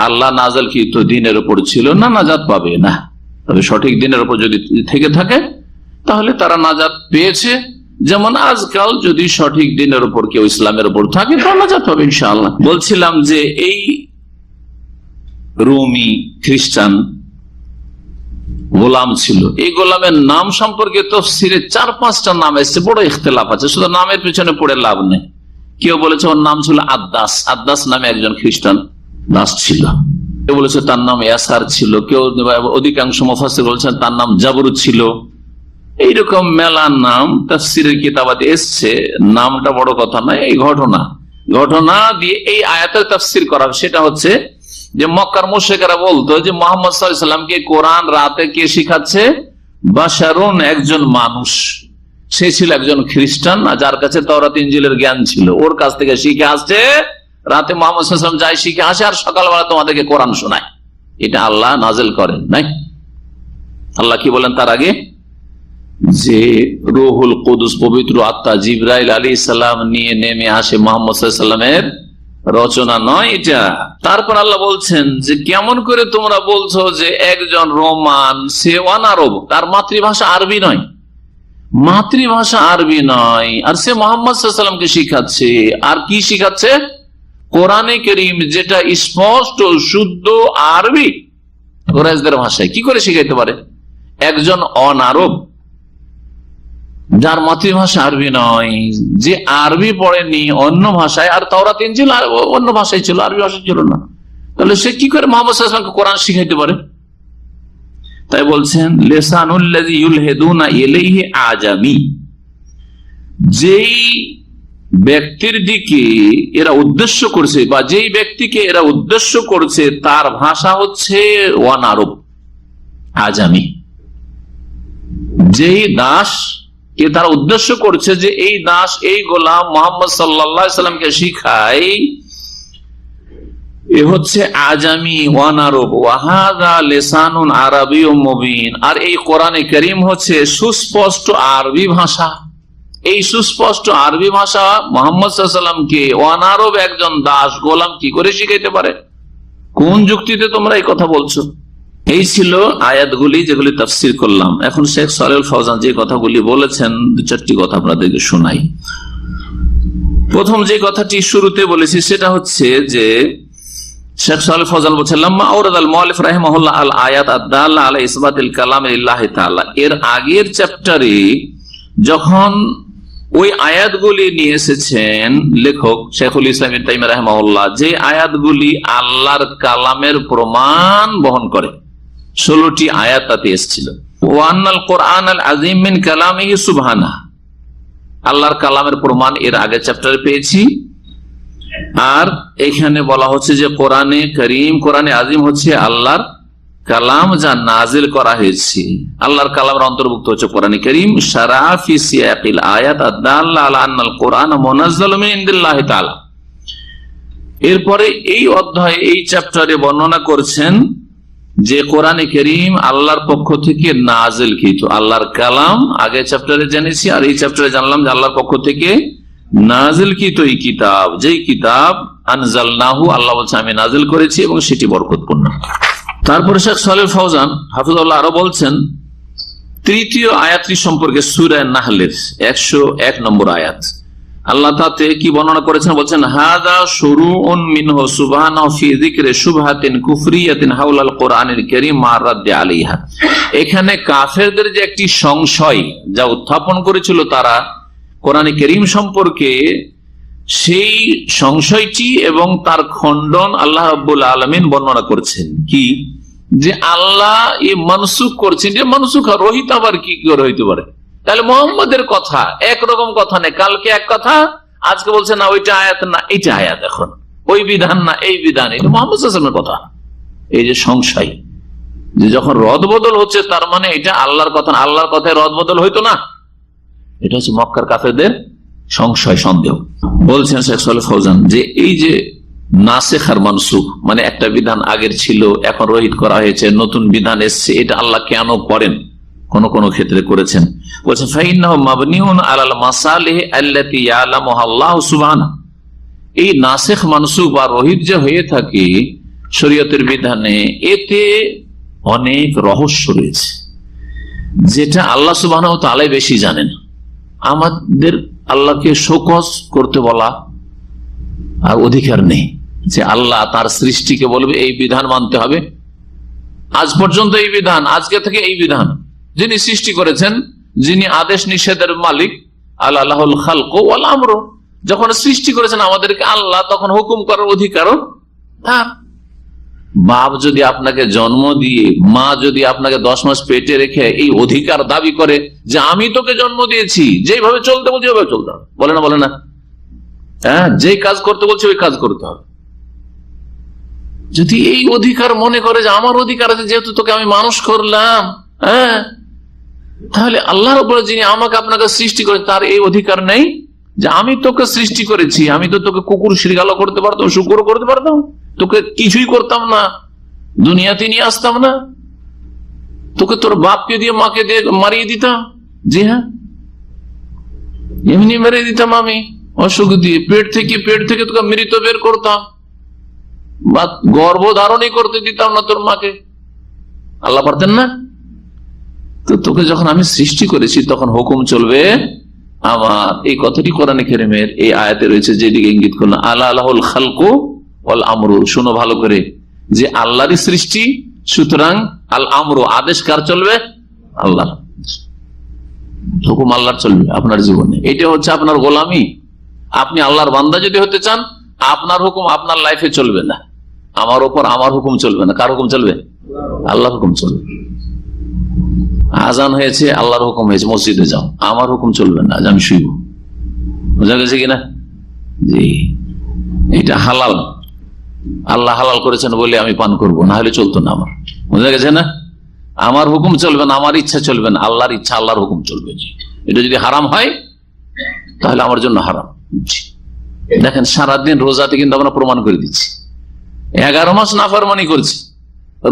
আল্লাহ নাযিলকৃত দ্বীনের উপর ছিল না, নাজাত পাবে না। তবে সঠিক দ্বীনের উপর যদি থেকে থাকে তাহলে তারা নাজাত পেয়েছে। যেমন আজকাল যদি সঠিক দ্বীনের উপর কেউ ইসলামের উপর থাকে তাহলে নাজাত পাবে ইনশাআল্লাহ। বলছিলাম যে এই রুমি খ্রিস্টান গোলাম ছিল, এই গোলামের নাম সম্পর্কে তাফসীরে 4-5টা নাম এসেছে, বড় ইখতিলাফ আছে, শুধু নামের পিছনে পড়ে লাভ নেই। কেউ বলেছে ওর নাম ছিল আদ্দাস, আদ্দাস নামে একজন খ্রিস্টান দাস ছিল। কেউ বলেছে তার নাম ইয়াসার ছিল, কেউ অধিকাংশ মুফাসসির বলছেন তার নাম জাবর ছিল। এইরকম মেলা নাম তাফসীরের কিতাবাতে এসছে, নামটা বড় কথা নয়, এই ঘটনা দিয়ে এই আয়াতের তাফসীর করা। সেটা হচ্ছে যে মক্কার মুশরিকরা বলতো যে মুহাম্মদ সাল্লাল্লাহু আলাইহি ওয়াসাল্লামকে কোরআন রাতে কে শিখাচ্ছে? বাশারুন, একজন মানুষ। সে ছিল একজন খ্রিস্টান, যার কাছে তাওরাত ইনজিলের জ্ঞান ছিল, ওর কাছ থেকে শিখে আসছে। রাতে মুহাম্মদ সাল্লাল্লাহু আলাইহি ওয়াসাল্লাম যাই শিখে আসে আর সকালবেলা তোমাদেরকে কোরআন শোনায়। এটা আল্লাহ নাযিল করেন নাই। আল্লাহ কি বলেন তার আগে? যে রূহুল কুদুস, পবিত্র আত্মা জিবরাইল আলাইহিস সালাম নিয়ে নেমে আসে, মুহাম্মদ সাল্লাল্লাহু আলাইহি ওয়াসাল্লামের রচনা নয় এটা। তারপর আল্লাহ বলছেন যে কেমন করে তোমরা বলছো যে একজন রোমান, সে অনারব, তার মাতৃভাষা আরবি নয়, মাতৃভাষা আরবি নয়, আর সে মুহাম্মদ সাল্লাল্লাহু আলাইহি ওয়াসাল্লামকে শিখাচ্ছে। আর কি শিখাচ্ছে? কোরআনে কারীম, যেটা স্পষ্ট শুদ্ধ আরবি, কুরাইশদের ভাষায়। কি করে শিখাইতে পারে একজন অনারব, যার মাতৃভাষা আরবি নয়, যে আরবি পড়েনি, অন্য ভাষায়, আর তাওরাত ইনজিল অন্য ভাষায় ছিল, আরবি ভাষায় ছিল না, তাহলে সে কি করে মুহাম্মদ সাল্লাল্লাহু আলাইহি ওয়াসাল্লামকে কোরআন শিখাইতে পারে? তাই বলছেন লিসানুল্লাযী ইউলহিদুনা ইলাইহি আজামি, যেই ব্যক্তির দিকে এরা উদ্দেশ্য করছে, বা যেই ব্যক্তিকে এরা উদ্দেশ্য করছে, তার ভাষা হচ্ছে অনারব, আজামি। যেই দাস কে তারা উদ্দেশ্য করছে যে এই দাস, এই গোলাম মুহাম্মদ সাল্লাল্লাহু আলাইহি ওয়াসাল্লামকে শিখায়, এ হচ্ছে আজামি, অনারব। ওয়াহাযা লিসানুন আরাবিয়্যুম মুবিন, আর এই কোরআনে কারীম হচ্ছে সুস্পষ্ট আরবি ভাষা। এই সুস্পষ্ট আরবি ভাষা মুহাম্মদ সাল্লাল্লাহু আলাইহি ওয়াসাল্লামকে অনারব একজন দাস, গোলাম কি করে শিখাইতে পারে? কোন যুক্তিতে তোমরা এই কথা বলছো? এই ছিল আয়াতগুলি, যেগুলি তাফসীর করলাম। এখন শেখ সালেহুল ফওজান যে কথাগুলি বলেছেন, দু চারটি কথা আপনাদেরকে শোনাই। প্রথম যে কথাটি শুরুতে বলেছি সেটা হচ্ছে যে শেখ সালেহুল ফওজান বলছেন, লাম্মা আওরাদাল মুআল্লিফ রাহিমাহুল্লাহ আল আয়াত আদ-দাল্লা আলা ইসবাতিল কালাম লিল্লাহি তাআলা, এর আগের চ্যাপ্টারে যখন ওই আয়াতগুলি নিয়ে এসেছেন লেখক শেখুল ইসলাম ইবনে তাইমিয়া রাহিমাহুল্লাহ, যে আয়াতগুলি আল্লাহর কালামের প্রমাণ বহন করে, 16টি আয়াত তাতে এসেছিল। ওয়ান্নাল কোরআনাল আযীম মিন কালামিহি সুবহানাহু, আল্লাহর কালামের প্রমাণ এর আগে চ্যাপ্টারে পেয়েছি। আর এখানে বলা হচ্ছে যে কোরআনে কারীম, কোরআনে আযীম হচ্ছে আল্লাহর কালাম, যা নাজিল করা হয়েছে। আল্লাহর কালামের অন্তর্ভুক্ত হচ্ছে কোরআনে কারীম। শারাআ ফি সিয়াকিল আয়াত আদ-দাল্লা আলা আন্নাল কোরআন মুনাজ্জালুম মিন ইনদিল্লাহি তাআলা। এরপরে এই অধ্যায়ে, এই চ্যাপ্টারে বর্ণনা করছেন যে কোরআনে কারীম আল্লাহর পক্ষ থেকে নাজিলকৃত, আল্লাহর কালাম আগে চ্যাপ্টারে জেনেছি, আর এই চ্যাপ্টারে জানলাম যে আল্লাহর পক্ষ থেকে নাজিলকৃত এই কিতাব, যেই কিতাব আনজালনাহু, আল্লাহ বলছে আমি নাজিল করেছি এবং সেটি বরকতপূর্ণ। তারপরে শেখ সালেহ ফাউজান হাফিজাহুল্লাহ আরো বলছেন তৃতীয় আয়াতটি সম্পর্কে, সূরা নাহলের 101 নম্বর আয়াত। আল্লাহ তাতে কি বর্ণনা করেছেন? বলছেন হাযা শুরুউন মিনহু সুবহানাহু ফি যিকরি শুবহাতিন কুফরিয়াতিন হাওলাল কোরআনিল কারীম মা রাদ্দি আলাইহা। এখানে কাফেরদের যে একটি সংশয় যা উত্থাপন করেছিল তারা কোরআনে কারীম সম্পর্কে, সেই সংশয়টি এবং তার খণ্ডন আল্লাহ রাব্বুল আলামিন বর্ণনা করছেন। কি? যে আল্লাহ এ মানসুখ করছেন, যে মানসুখ রহিত আবার কি করে হইতে পারে? তাহলে মোহাম্মদের কথা একরকম কথা নেই, কালকে এক কথা, আজকে বলছে না ওইটা আয়াত না এইটা আয়াত, এখন ওই বিধান না এই বিধান, এটা মুহাম্মদ সাল্লাল্লাহু আলাইহি ওয়াসাল্লামের কথা। এই যে সংশয়, যে যখন রদ বদল হচ্ছে তার মানে এটা আল্লাহর কথা, আল্লাহর কথায় রদ বদল হইতো না, এটা হচ্ছে মক্কার কাফেরদের সংশয়, সন্দেহ। বলছেন শেখ সালেহ ফাউজান যে এই যে নাসিখ আর মানসুখ, মানে একটা বিধান আগের ছিল এখন রহিত করা হয়েছে, নতুন বিধান এসছে, এটা আল্লাহ কেন করেন? কোন কোন ক্ষেত্রে করেছেন। বলছেন ফাইন্নাহু মাবনিউন আলাল মাসালিহ আল্লাতী ইয়ালামুহা আল্লাহু সুবহানাহু। এই নাসিখ মানসুখ বা রহিত যে হয়ে থাকে শরীয়তের বিধানে, এতে অনেক রহস্য রয়েছে যেটা আল্লাহ সুবহানাহু ওয়া তাআলা বেশি জানেন। আমাদের আল্লাহকে শোকজ করতে বলা আর অধিকার নেই যে আল্লাহ তার সৃষ্টিকে বলবে এই বিধান মানতে হবে, আজ পর্যন্ত এই বিধান, আজকে থেকে এই বিধান। যিনি সৃষ্টি করেছেন, যিনি আদেশ নিষেধের মালিক, আল্লাহুল খালকু ওয়াল আমরু, যখন সৃষ্টি করেছেন আমাদেরকে আল্লাহ, তখন হুকুম করার অধিকারও তার। বাপ যদি আপনাকে জন্ম দিয়ে, মা যদি আপনাকে 10 মাস পেটে রেখে এই অধিকার দাবি করে যে আমি তোকে জন্ম দিয়েছি, যেভাবে চলতে বলছি ওইভাবে চলতে হবে, বলে না? বলে না? হ্যাঁ, যেই কাজ করতে বলছে ওই কাজ করতে হবে। যদি এই অধিকার মনে করে যে আমার অধিকার আছে, যেহেতু তোকে আমি মানুষ করলাম, হ্যাঁ, তাহলে আল্লাহর উপরে যিনি আমাকে আপনাকে সৃষ্টি করেন তার এই অধিকার নেই যে আমি তোকে সৃষ্টি করেছি, আমি তো তোকে কুকুর শৃগালও করতে পারতাম, শুকুরও করতে পারতাম, তোকে কিছুই করতাম না, দুনিয়াতে নিয়ে আসতাম না, তোকে তোর বাপকে দিয়ে মাকে দিয়ে মারিয়ে দিতাম। জি হ্যাঁ, এমনি মেরে দিতাম আমি অসুখ দিয়ে, পেট থেকে তোকে মৃত বের করতাম, বা গর্ভধারণই করতে দিতাম না তোর মাকে। আল্লাহ পারতেন না? তো তোকে যখন আমি সৃষ্টি করেছি তখন হুকুম চলবে আমার। এই কথাটি কোরআনে কারীমের এই আয়াতে রয়েছে, যেদিকে ইঙ্গিত করলাম, আল্লাহ আল্লাহুল খালকু ওয়াল আমরু। শোনো ভালো করে যে আল্লাহরই সৃষ্টি, সুতরাং আল আমরু আদেশ কার চলবে? আল্লাহ। হুকুম আল্লাহর চলবে আপনার জীবনে। এটা হচ্ছে আপনার গোলামি। আপনি আল্লাহর বান্দা যদি হতে চান, আপনার হুকুম আপনার লাইফে চলবে না, আমার উপর আমার হুকুম চলবে না। কার হুকুম চলবে? আল্লাহর হুকুম চলবে। আজান হয়েছে, আল্লাহর হুকুম হয়েছে, মসজিদে যাও, আমার হুকুম চলবে না যে আমি শুইব। বোঝা গেছে কিনা? জি, এটা হালাল, আল্লাহ হালাল করেছেন বলে আমি পান করব, না হলে চলতো না আমার। বোঝা গেছে না? আমার হুকুম চলবে না, আমার ইচ্ছা চলবে না, আল্লাহর ইচ্ছা, আল্লাহর হুকুম চলবে। এটা যদি হারাম হয় তাহলে আমার জন্য হারাম। দেখেন, সারাদিন রোজাতে কিন্তু আমরা প্রমাণ করে দিচ্ছি, 11 মাস নাফরমানি করছি,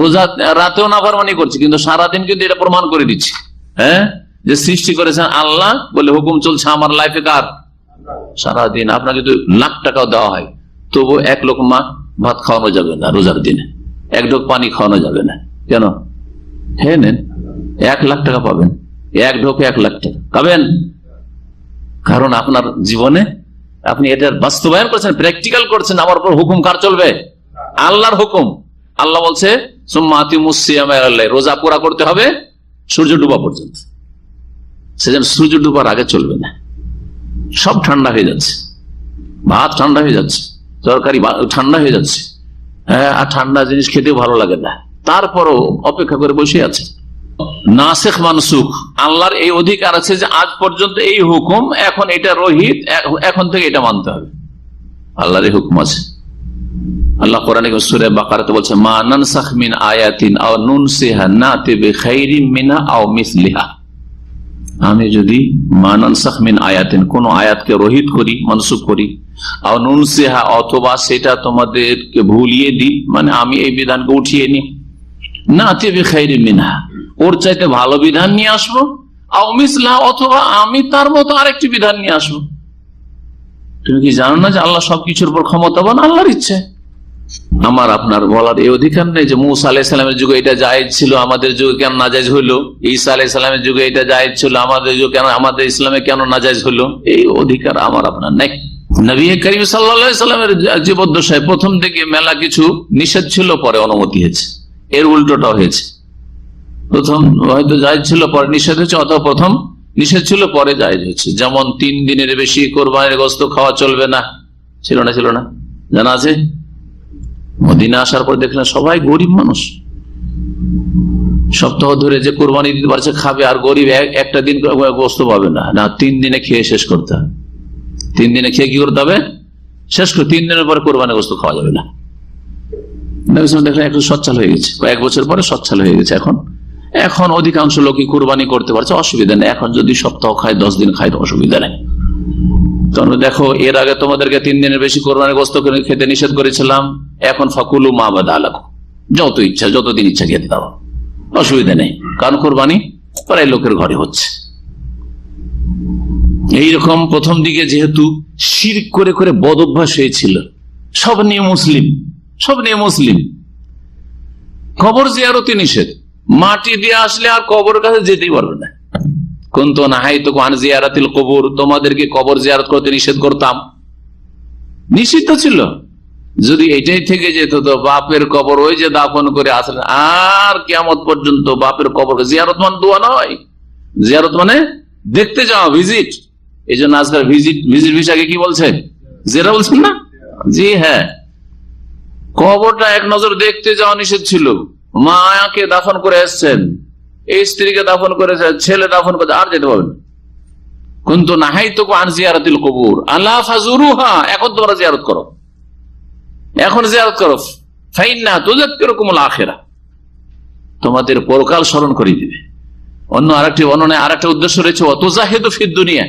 রোজা রাতেও নাফরমানি করছি, কিন্তু সারাদিন কিন্তু এটা প্রমাণ করে দিচ্ছি, হ্যাঁ, যে সৃষ্টি করেছেন আল্লাহ বলে হুকুম চলছে আমার লাইফে। কার? সারাদিন। আপনাকে যদি লাখ টাকাও দেওয়া হয় তবু 1 লোকমা ভাত খাওয়ানো যাবে না রোজার দিনে, 1 ঢোক পানি খাওয়ানো যাবে না। কেন? হ্যাঁ, নেন, 1 লাখ টাকা পাবেন, 1 ঢোকে 1 লাখ টাকা পাবেন। কারণ আপনার জীবনে আপনি এটার বাস্তবায়ন করছেন, প্র্যাকটিক্যাল করছেন। আমার উপর হুকুম কার চলবে? আল্লাহর হুকুম। আল্লাহ বলছে রোজা পুরা করতে হবে সূর্য ডুবা পর্যন্ত। সেজন্য সূর্য ডুবার আগে চলবে না। সব ঠান্ডা হয়ে যাচ্ছে, ভাত ঠান্ডা হয়ে যাচ্ছে, তরকারি ঠান্ডা হয়ে যাচ্ছে, হ্যাঁ, আর ঠান্ডা জিনিস খেতেও ভালো লাগে না, তারপরও অপেক্ষা করে বসে আছে। নাসিখ মানসুখ, আল্লাহর এই অধিকার আছে যে আজ পর্যন্ত এই হুকুম, এখন এটা রহিত, এখন থেকে এটা মানতে হবে। আল্লাহর এই হুকুম আছে। আল্লাহ কোরআনে সূরা বাকারাতে বলছে, মা নানসাখ মিন আয়াতিন আও নুনসিহা নাতি বিখাইরিম মিনহা আও মিসলিহা। আমি যদি মা নানসাখ মিন আয়াতিন, কোন আয়াতকে রহিত করি, মনসুখ করি, আও নুনসিহা, অথবা সেটা তোমাদেরকে ভুলিয়ে দিই, মানে আমি এই বিধানকে উঠিয়ে নিই, নাতি বিখাইরিম মিনহা, ওর চাইতে ভালো বিধান নিয়ে আসবো, আও মিসলিহা, অথবা আমি তার মতো আরেকটি বিধান নিয়ে আসবো। তুমি কি জানো না যে আল্লাহ সবকিছুর উপর ক্ষমতাবান? আল্লাহর ইচ্ছে। আমার আপনার বলার এই অধিকার নেই যে মুসা আলাইহিস সালামের যুগে এটা জায়েজ ছিল, আমাদের যুগে কেন নাজায়েজ হলো? ঈসা আলাইহিস সালামের যুগে এটা জায়েজ ছিল, আমাদের যুগে কেন, আমাদের ইসলামে কেন নাজায়েজ হলো? এই অধিকার আমার আপনার নেই। নবী করিম সাল্লাল্লাহু আলাইহি সাল্লামের জীবদ্দশায় প্রথম দিকে মেলা কিছু নিষেধ ছিল, পরে অনুমতি হয়েছে। এর উল্টোটা হয়েছে, প্রথম হয়তো জায়েজ ছিল, পরে নিষেধ হয়েছে, অথবা প্রথম নিষেধ ছিল, পরে জায়েজ হয়েছে। যেমন 3 দিনের বেশি কোরবানির গোশত খাওয়া চলবে না, ছিল না জানা আছে? মদিনা আসার পর দেখলেন সবাই গরিব মানুষ, সপ্তাহ ধরে যে কোরবানি দিতে পারছে খাবে, আর গরিব একটা দিন গোশত পাবে না। 3 দিনে খেয়ে শেষ করতে হবে। 3 দিনে খেয়ে কি করতে হবে? শেষ করে 3 দিনের পরে কোরবানি গোশত খাওয়া যাবে না। দেখলেন একটু সচ্ছল হয়ে গেছে, কয়েক বছর পরে সচ্ছল হয়ে গেছে। এখন অধিকাংশ লোকই কোরবানি করতে পারছে, অসুবিধা নেই। এখন যদি সপ্তাহ খায়, 10 দিন খায়, অসুবিধা নেই। তোমরা দেখো, এর আগে তোমাদেরকে 3 দিনের বেশি কোরবানির গোশত খেতে নিষেধ করেছিলাম, এখন ফাকুলু মা বাদা লাকুম, যত ইচ্ছা যতদিন ইচ্ছা খেতে দাও, অসুবিধা নেই। কারণ কোরবানি প্রায় লোকের ঘরে হচ্ছে। এইরকম প্রথম দিকে যেহেতু শিরক করে করে বদ অভ্যাস হয়েছিল, সব নিয়ে মুসলিম, কবর জিয়ারতে নিষেধ, মাটি দিয়ে আসলে আর কবরের কাছে যেতেই পারবে না। কুনতু নাহাইতুকুম আন জিয়ারাতিল কুবুর, তোমাদেরকে কবর জিয়ারত করতে নিষেধ করতাম, নিষিদ্ধ ছিল। যদি এটাই থেকে যেত তো বাপের কবর ওই যে দাফন করে আসলেন, আর কিয়ামত পর্যন্ত বাপের কবর। জিয়ারত মানে দোয়া নয়, জিয়ারত মানে দেখতে যাওয়া, ভিজিট। এই জন্য আজকাল ভিজিট ভিসাকে কি বলছে? জিয়ারত বলছেন না? জি হ্যাঁ, কবরটা এক নজর দেখতে যাওয়া নিষেধ ছিল। মায়াকে দাফন করে এসছেন, এই স্ত্রীকে দাফন করেছে, ছেলে দাফন করেছে, আর যেতে পারবেন। কুনতু নাহাইতুকুম আন জিয়ারাতিল কুবুর আলা ফাজুরুহা, এখন তোমরা জিয়ারত করো, এখন জিয়ারত করো। ফাইন্নাহা তুযাক্কিরুকুমুল আখিরাহ, তোমাদের পরকাল স্মরণ করিয়ে দিবে। অন্য আরেকটি বর্ণনায় আরেকটা উদ্দেশ্য রয়েছে, ওয়াতুজাহিদু ফিদ দুনিয়া,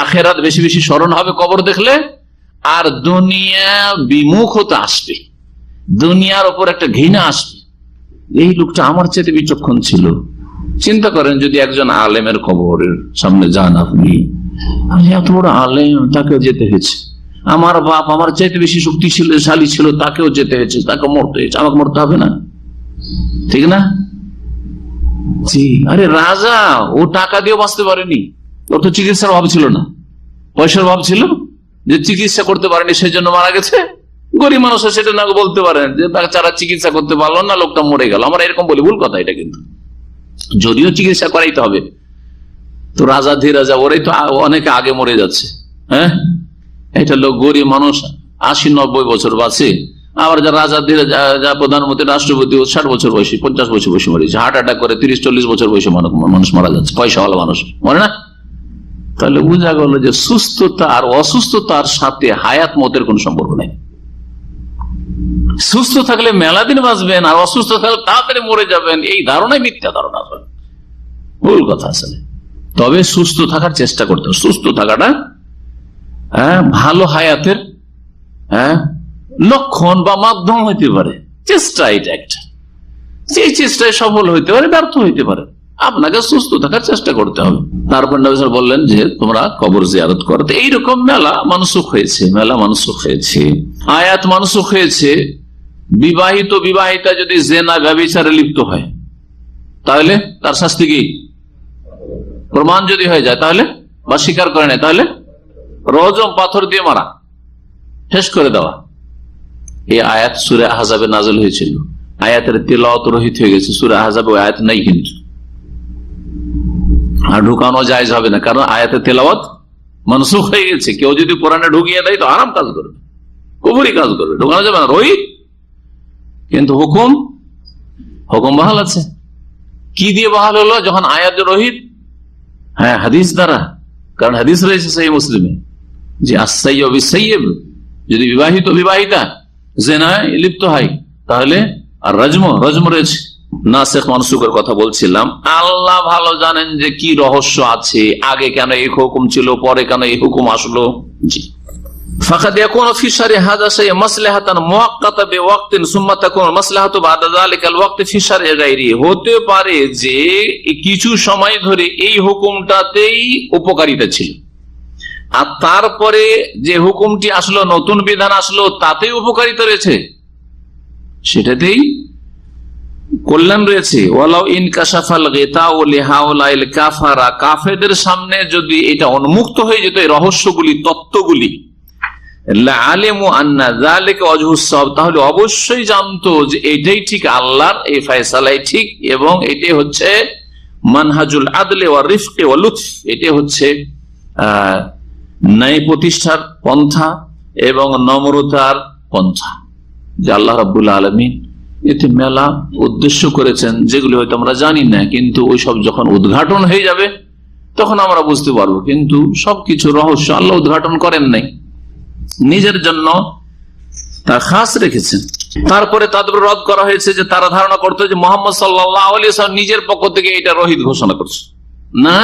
আখিরাত বেশি বেশি স্মরণ হবে কবর দেখলে, আর দুনিয়া বিমুখ হতে আসবে, দুনিয়ার উপর একটা ঘৃণা আসবে। এই লোকটা আমার চাইতে বিচক্ষণ ছিল। চিন্তা করেন যদি একজন আলেমের কবরের সামনে যান, আপনি এত বড় আলেম, তাকেও যেতে হয়েছে। আমার বাপ আমার চাইতে বেশি শক্তিশালী ছিল, তাকেও যেতে হয়েছে, তাকে মরতে হয়েছে, আমাকে মরতে হবে না? ঠিক না? জি। আরে রাজা, ও টাকা দিয়ে বাঁচতে পারেনি, ওর তো চিকিৎসার অভাব ছিল না, পয়সার অভাব ছিল যে চিকিৎসা করতে পারেনি, সেই জন্য মারা গেছে। গরিব মানুষ সেটা না বলতে পারেন যে তাকে যারা চিকিৎসা করতে পারলো না, লোকটা মরে গেল। আমরা এরকম বলি, ভুল কথা এটা। কিন্তু যদিও চিকিৎসা করাইতে হবে, তো রাজা ধীরাজা ওরাই তো অনেকে আগে মরে যাচ্ছে। হ্যাঁ, এটা লোক গরিব মানুষ 80-90 বছর বাঁচে, আবার যারা রাজা ধীরাজা, প্রধানমন্ত্রী, রাষ্ট্রপতি 60 বছর বয়সী, 50 বছর বয়সী মরেছে। হার্ট অ্যাটাক করে 30-40 বছর বয়সী মানুষ মারা যাচ্ছে, পয়সাওয়ালা মানুষ, মরে না? তাহলে বোঝা গেল যে সুস্থতা আর অসুস্থতার সাথে হায়াত মতের কোন সম্পর্ক নেই। সুস্থ থাকলে মেলা দিন বাঁচবেন, আর অসুস্থ থাকলে তাড়াতাড়ি মরে যাবেন, এই ধারণাই মিথ্যা ধারণা, ভুল কথা আসলে। তবে সুস্থ থাকার চেষ্টা করতে হবে। সুস্থ থাকাটা ভালো হায়াতের লক্ষণ বা মাধ্যম হইতে পারে। চেষ্টা এটা একটা, সেই চেষ্টায় সফল হইতে পারে, ব্যর্থ হইতে পারে। আপনাকে সুস্থ থাকার চেষ্টা করতে হবে। তারপর নবী সাল্লাল্লাহু আলাইহি ওয়াসাল্লাম বললেন যে তোমরা কবর জিয়ারত করতে। এইরকম মেলা মানসুখ হয়েছে, মেলা মানসুখ হয়েছে, আয়াত মানসুখ হয়েছে। বিবাহিত বিবাহিতা যদি জেনা ব্যভিচারে লিপ্ত হয়, তাহলে তার শাস্তি কি? প্রমাণ যদি হয়ে যায় তাহলে, বা স্বীকার করে নেয়, তাহলে রজম, পাথর দিয়ে মারা, শেষ করে দেওয়া। এই আয়াত সূরা আহজাবে নাযিল হয়েছিল, আয়াতের তিলাওয়াত রহিত হয়ে গেছে। সূরা আহজাবে ওই আয়াত নাই, কিন্তু আর ঢুকানো জায়েজ হবে না, কারণ আয়াতের তেলাওয়াত মানসুখ হয়ে গেছে। কেউ যদি কোরআনে ঢুকিয়ে দেয় তো আরাম কাজ করবে, কুফরি কাজ করবে, ঢুকানো যাবে না, রহিত। কিন্তু হুকুম বহাল আছে। কি দিয়ে বহাল হলো? যখন আয়াত রহিত, হ্যাঁ, হাদিস দ্বারা। কারণ হাদিস রয়েছে সহিহ মুসলিমে যে as-sayyib bis-sayyib, যদি বিবাহিত বিবাহিতা জিনায় লিপ্ত হয় তাহলে আর রজম রয়েছে। নাসিখ মানসুখের কথা বলছিলাম। আল্লাহ ভালো জানেন যে কি রহস্য আছে, আগে কেন এই হুকুম ছিল, পরে কেন এই হুকুম আসলো। জি, ফাকাদ ইয়াকুনু ফি শারঈ হাযা শাই'আ মাসলাহাতান মুআক্কাতা বিওয়াক্তিন সুম্মা তাকুনু মাসলাহাতু বা'দা যালিকাল ওয়াক্তি ফি শারঈ গায়রি। হতে পারে যে কিছু সময় ধরে এই হুকুমটাতেই উপকারিতা ছিল, আর তারপরে যে হুকুমটি আসলো, নতুন বিধান আসলো, তাতেই উপকারিতা রয়েছে, সেটাতেই কল্যাণ রয়েছে। ওয়ালাউ ইনকাশাফাল গিতাউ লিহাউলাইল কাফারা, কাফেরদের সামনে যদি এটা উন্মুক্ত হয়ে যেত, এই রহস্যগুলি, তত্ত্বগুলি, লাআলিমু আন্না যালিকা ওয়াজহুস সাওয়াব, তাহলে অবশ্যই জানতো যে এটাই ঠিক, আল্লাহর এই ফয়সালাই ঠিক, এবং এটাই হচ্ছে মানহাজুল আদলি ওয়া রিফকি ওয়া লুতফ, এটাই হচ্ছে ন্যায় প্রতিষ্ঠার পন্থা এবং নম্রতার পন্থা। যে আল্লাহ রাব্বুল আলামিন এতে মেলা উদ্দেশ্য করেছেন, যেগুলি হয়তো আমরা জানি না, কিন্তু ওই সব যখন উদ্ঘাটন হয়ে যাবে তখন আমরা বুঝতে পারবো। কিন্তু সবকিছু রহস্য আল্লাহ উদ্ঘাটন করেন নাই, নিজের জন্য তা খাস রেখেছেন। তারপরে তাদের রদ করা হয়েছে যে তারা ধারণা করতো যে মুহাম্মদ সাল্লাল্লাহু আলাইহি ওয়াসাল্লাম নিজের পক্ষ থেকে এটা রহিত ঘোষণা করছে। না,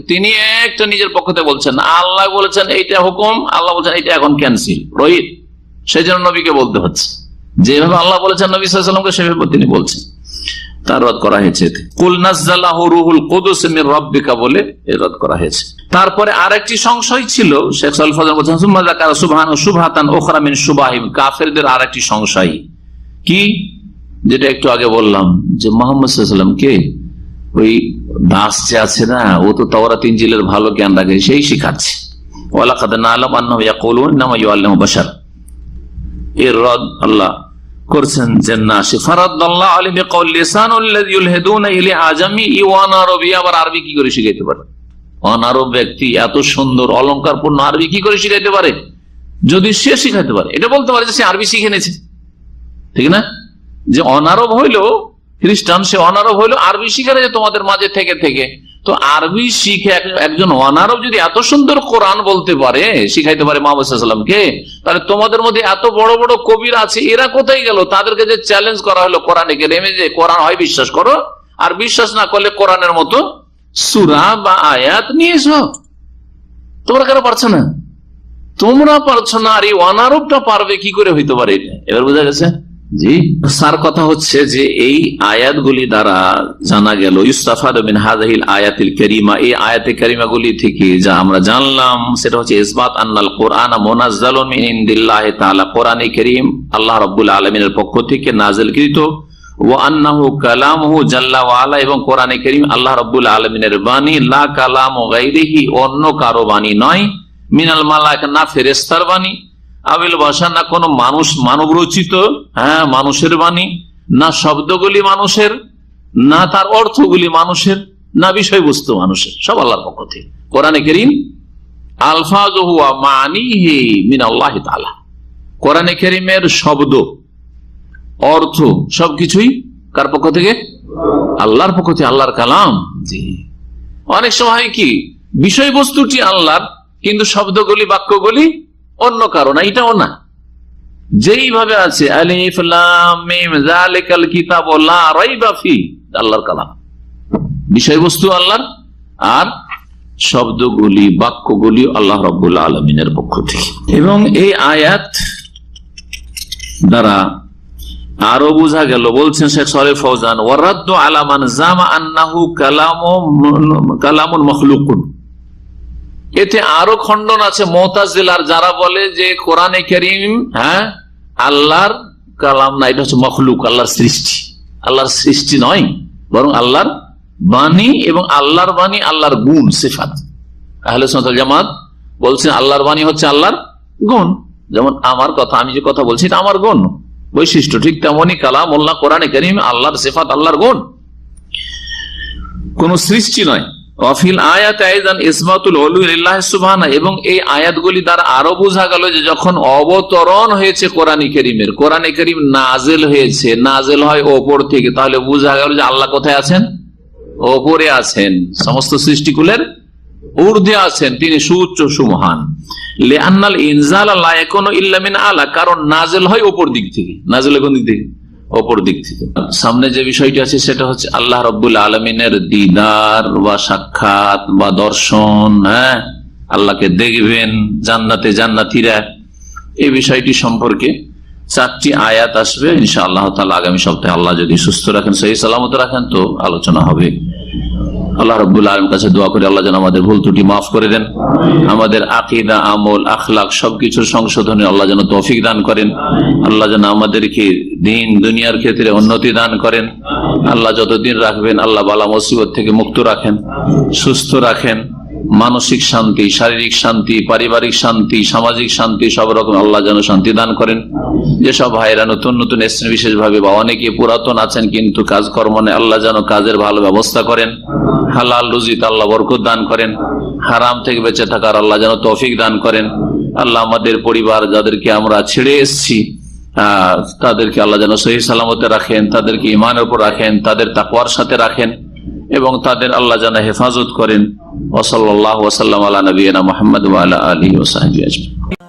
তিনি একটা নিজের পক্ষ থেকে বলছেন, আল্লাহ বলেছেন এইটা হুকুম, আল্লাহ বলছেন এইটা এখন ক্যান্সেল, রহিত, সেই জন্য নবীকে বলতে হচ্ছে। যেভাবে আল্লাহ বলেছেন নবী সাল্লাল্লাহু আলাইহি ওয়াসাল্লামকে, সেভাবে তিনি বলছেন। তার রদ করা হয়েছে, কুল নাযালাহু রূহুল কুদুস মির রাব্বিকা বলে এর রদ করা হয়েছে। তারপরে আরেকটি সংশয় ছিল, শেখ সালেহ ফাযল বলেছেন সুম্মা যাকারা সুবহানাহু শুবহাতান উখরা মিন শুবাহিম, কাফেরদের আরেকটি সংশয় কি, যেটা একটু আগে বললাম, যে মুহাম্মদ সাল্লাল্লাহু আলাইহি ওয়াসাল্লাম কে ওই দাস যে আছে না, ও তো তাওরাত ইনজিলের ভালো জ্ঞান রাখে, সেই শিখাচ্ছে। ওয়ালাকাদ না'লামু আন্নাহু ইয়াকুলুনা ইন্নামা ইউআল্লিমু বাশার, এর রদ আল্লাহ করছেন যে না, সে ফারাদাল্লাহু আলাইহি বিকাউল লিসানুল্লাযী ইউলহিদুনা ইলা আজামি ওয়ান আরবি, আবার আরবি কি করে শিখাইতে পারে? অনারব ব্যক্তি এত সুন্দর অলংকারপূর্ণ আরবি কি করে শিখাইতে পারে? যদি সে শিখাইতে পারে, এটা বলতে পারে যে সে আরবি শিখে নিয়েছে, ঠিক না? যে অনারব হইলো খ্রিস্টান, সে অনারব হইলো আরবি শিখে নিয়েছে তোমাদের মাঝে থেকে থেকে, তো আরবি শিখে একজন অনারব যদি এত সুন্দর কোরআন বলতে পারে, শিখাইতে পারে মুহাম্মদ সাল্লাল্লাহু আলাইহি ওয়াসাল্লামকে, তাহলে তোমাদের মধ্যে এত বড় বড় কবির আছে, এরা কোথায় গেল? তাদেরকে যে চ্যালেঞ্জ করা হলো কোরআনে কারিমে যে কোরআন হয় বিশ্বাস করো, আর বিশ্বাস না করলে কোরআনের মতো সূরা বা আয়াত নিয়ে এসো। তোমরা কেন পারছো না? তোমরা পারছো না, আর এই অনারবটা পারবে কি করে হইতে পারে? এটা এবার বোঝা গেছে। জি, সার কথা হচ্ছে যে এই আয়াতগুলি দ্বারা জানা গেল ইস্তাফাদু মিন হাযিহিল আয়াতিল কারীমা, এই আয়াতে কারীমাগুলি থেকে যা আমরা জানলাম সেটা হচ্ছে ইসবাত আন্নাল কোরআন মুনাজ্জালুন মিন ইনদিল্লাহি তাআলা, কোরআনে কারীম আল্লাহ রাব্বুল আলামিনের পক্ষ থেকে নাযিলকৃত, ওয়া আন্নাহু কালামুহু জাল্লা ওয়া আলা, এবং কোরআনে কারীম আল্লাহ রাব্বুল আলামিনের বাণী, লা কালামু গায়রিহি, অন্য কারো বাণী নয়, মিনাল মালায়েকা, না ফেরেশতার বাণী, আবিল ভাষা, না কোনো মানুষ মানব রচিত মানুষের বাণী, না শব্দগুলি মানুষের, না তার অর্থগুলি মানুষের, না বিষয়বস্তু মানুষের, সব আল্লাহর পক্ষ থেকে। কোরআনে কারীম আলফাজুহু ওয়া মানিহি মিনাল্লাহি তাআলা, কোরআনে কারীমের শব্দ অর্থ সবকিছুই কার পক্ষ থেকে? আল্লাহর পক্ষ থেকে, আল্লাহর কালাম। জি, অনেক সময় কি বিষয়বস্তুটি আল্লাহর, কিন্তু শব্দগুলি বাক্যগুলি অন্য কারণ, এটাও না। যেইভাবে আছে আলিফ লাম মিম যালিকাল কিতাবু লা রাইবা ফি, আল্লাহর কালাম, বিষয়বস্তু আল্লাহর, আর শব্দগুলি বাক্যগুলি আল্লাহ রাব্বুল আলামিনের পক্ষ থেকে। এবং এই আয়াত দ্বারা আরো বোঝা গেল, বলছেন শেখ সালেহ ফৌজান, ওয়ারাদ্দু আলা মান জামা আন্নাহু কালামুন মাখলুকুন, এতে আরো খণ্ডন আছে মুতাজিলার, যারা বলে যে কোরআনে কারীম আল্লাহর কালাম না, এটা হচ্ছে মখলুক, আল্লাহর সৃষ্টি। আল্লাহর সৃষ্টি নয়, বরং আল্লাহর বাণী, এবং আল্লাহর বাণী আল্লাহর গুণ সিফাত। আহলে সুন্নাত ওয়াল জামাত বলছেন আল্লাহর বাণী হচ্ছে আল্লাহর গুণ, যেমন আমার কথা, আমি যে কথা বলছি এটা আমার গুণ বৈশিষ্ট্য, ঠিক তেমনি কালামুল্লাহ কোরআনে কারীম আল্লাহর সিফাত, আল্লাহর গুণ, কোন সৃষ্টি নয়। ওয়াফিল আয়াত আইযান ইসবাতুল উলুহি লিল্লাহি সুবহানাহু, এবং এই আয়াতগুলি দ্বারা আরো বোঝা গেল যে যখন অবতরণ হয়েছে কোরআনে কারীমের, কোরআনে কারীম নাজিল হয়েছে, নাজিল হয় ওপর থেকে, তাহলে বোঝা গেল যে আল্লাহ কোথায় আছেন? ওপরে আছেন, সমস্ত সৃষ্টিকুলের ঊর্ধ্বে আছেন, তিনি সুউচ্চ সুমহান। লিআন্নাল ইনজাল লা ইয়াকুনু ইল্লা মিন আলা, কারণ নাজিল হয় ওপর দিক থেকে। নাজিল কোন দিক থেকে? ওপর দিক থেকে। সামনে যে বিষয়টি আছে সেটা হচ্ছে আল্লাহ রাব্বুল আলামিনের দিদার বা সাক্ষাৎ বা দর্শন, আল্লাহকে দেখবেন জান্নাতে জান্নাতীরা, এই বিষয়টি সম্পর্কে 4টি আয়াত আসবে ইনশাআল্লাহ তাআলা আগামী সপ্তাহে, আল্লাহ যদি সুস্থ রাখেন, সহি সালামত রাখেন, তো আলোচনা হবে। আল্লাহ রাব্বুল আলামিনের কাছে দোয়া করি আল্লাহ যেন আমাদের ভুল ত্রুটি মাফ করে দেন, আমাদের আকীদা, আমল, আখলাক সবকিছুর সংশোধনে আল্লাহ যেন তৌফিক দান করেন, আল্লাহ যেন আমাদেরকে দিন দুনিয়ার ক্ষেত্রে উন্নতি দান করেন, আল্লাহ যতদিন রাখবেন আল্লাহ বালা মুসিবত থেকে মুক্ত রাখেন, সুস্থ রাখেন, মানসিক শান্তি, শারীরিক শান্তি, পারিবারিক শান্তি, সামাজিক শান্তি, সব রকম আল্লাহ যেন শান্তি দান করেন। যেসব ভাইরা নতুন নতুন এসেছেন বিশেষ ভাবে, বা অনেকে পুরাতন আছেন কিন্তু কাজকর্ম নেই, আল্লাহ যেন কাজের ভালো ব্যবস্থা করেন, হালাল রুজিতে আল্লাহ বরকত দান করেন, হারাম থেকে বেঁচে থাকার আল্লাহ যেন তৌফিক দান করেন। আল্লাহ আমাদের পরিবার যাদেরকে আমরা ছেড়ে এসেছি তাদেরকে আল্লাহ যেন সহি সালামতে রাখেন, তাদেরকে ঈমানের উপর রাখেন, তাদের তাকওয়ার সাথে রাখেন, এবং তাদের আল্লাহ যেন হেফাজত করেন। ওয়া সাল্লাল্লাহু ওয়া সাল্লাম আলা নবিয়িনা মুহাম্মদ ওয়া আলা আলিহি ওয়া সাহবিহি আজমাইন।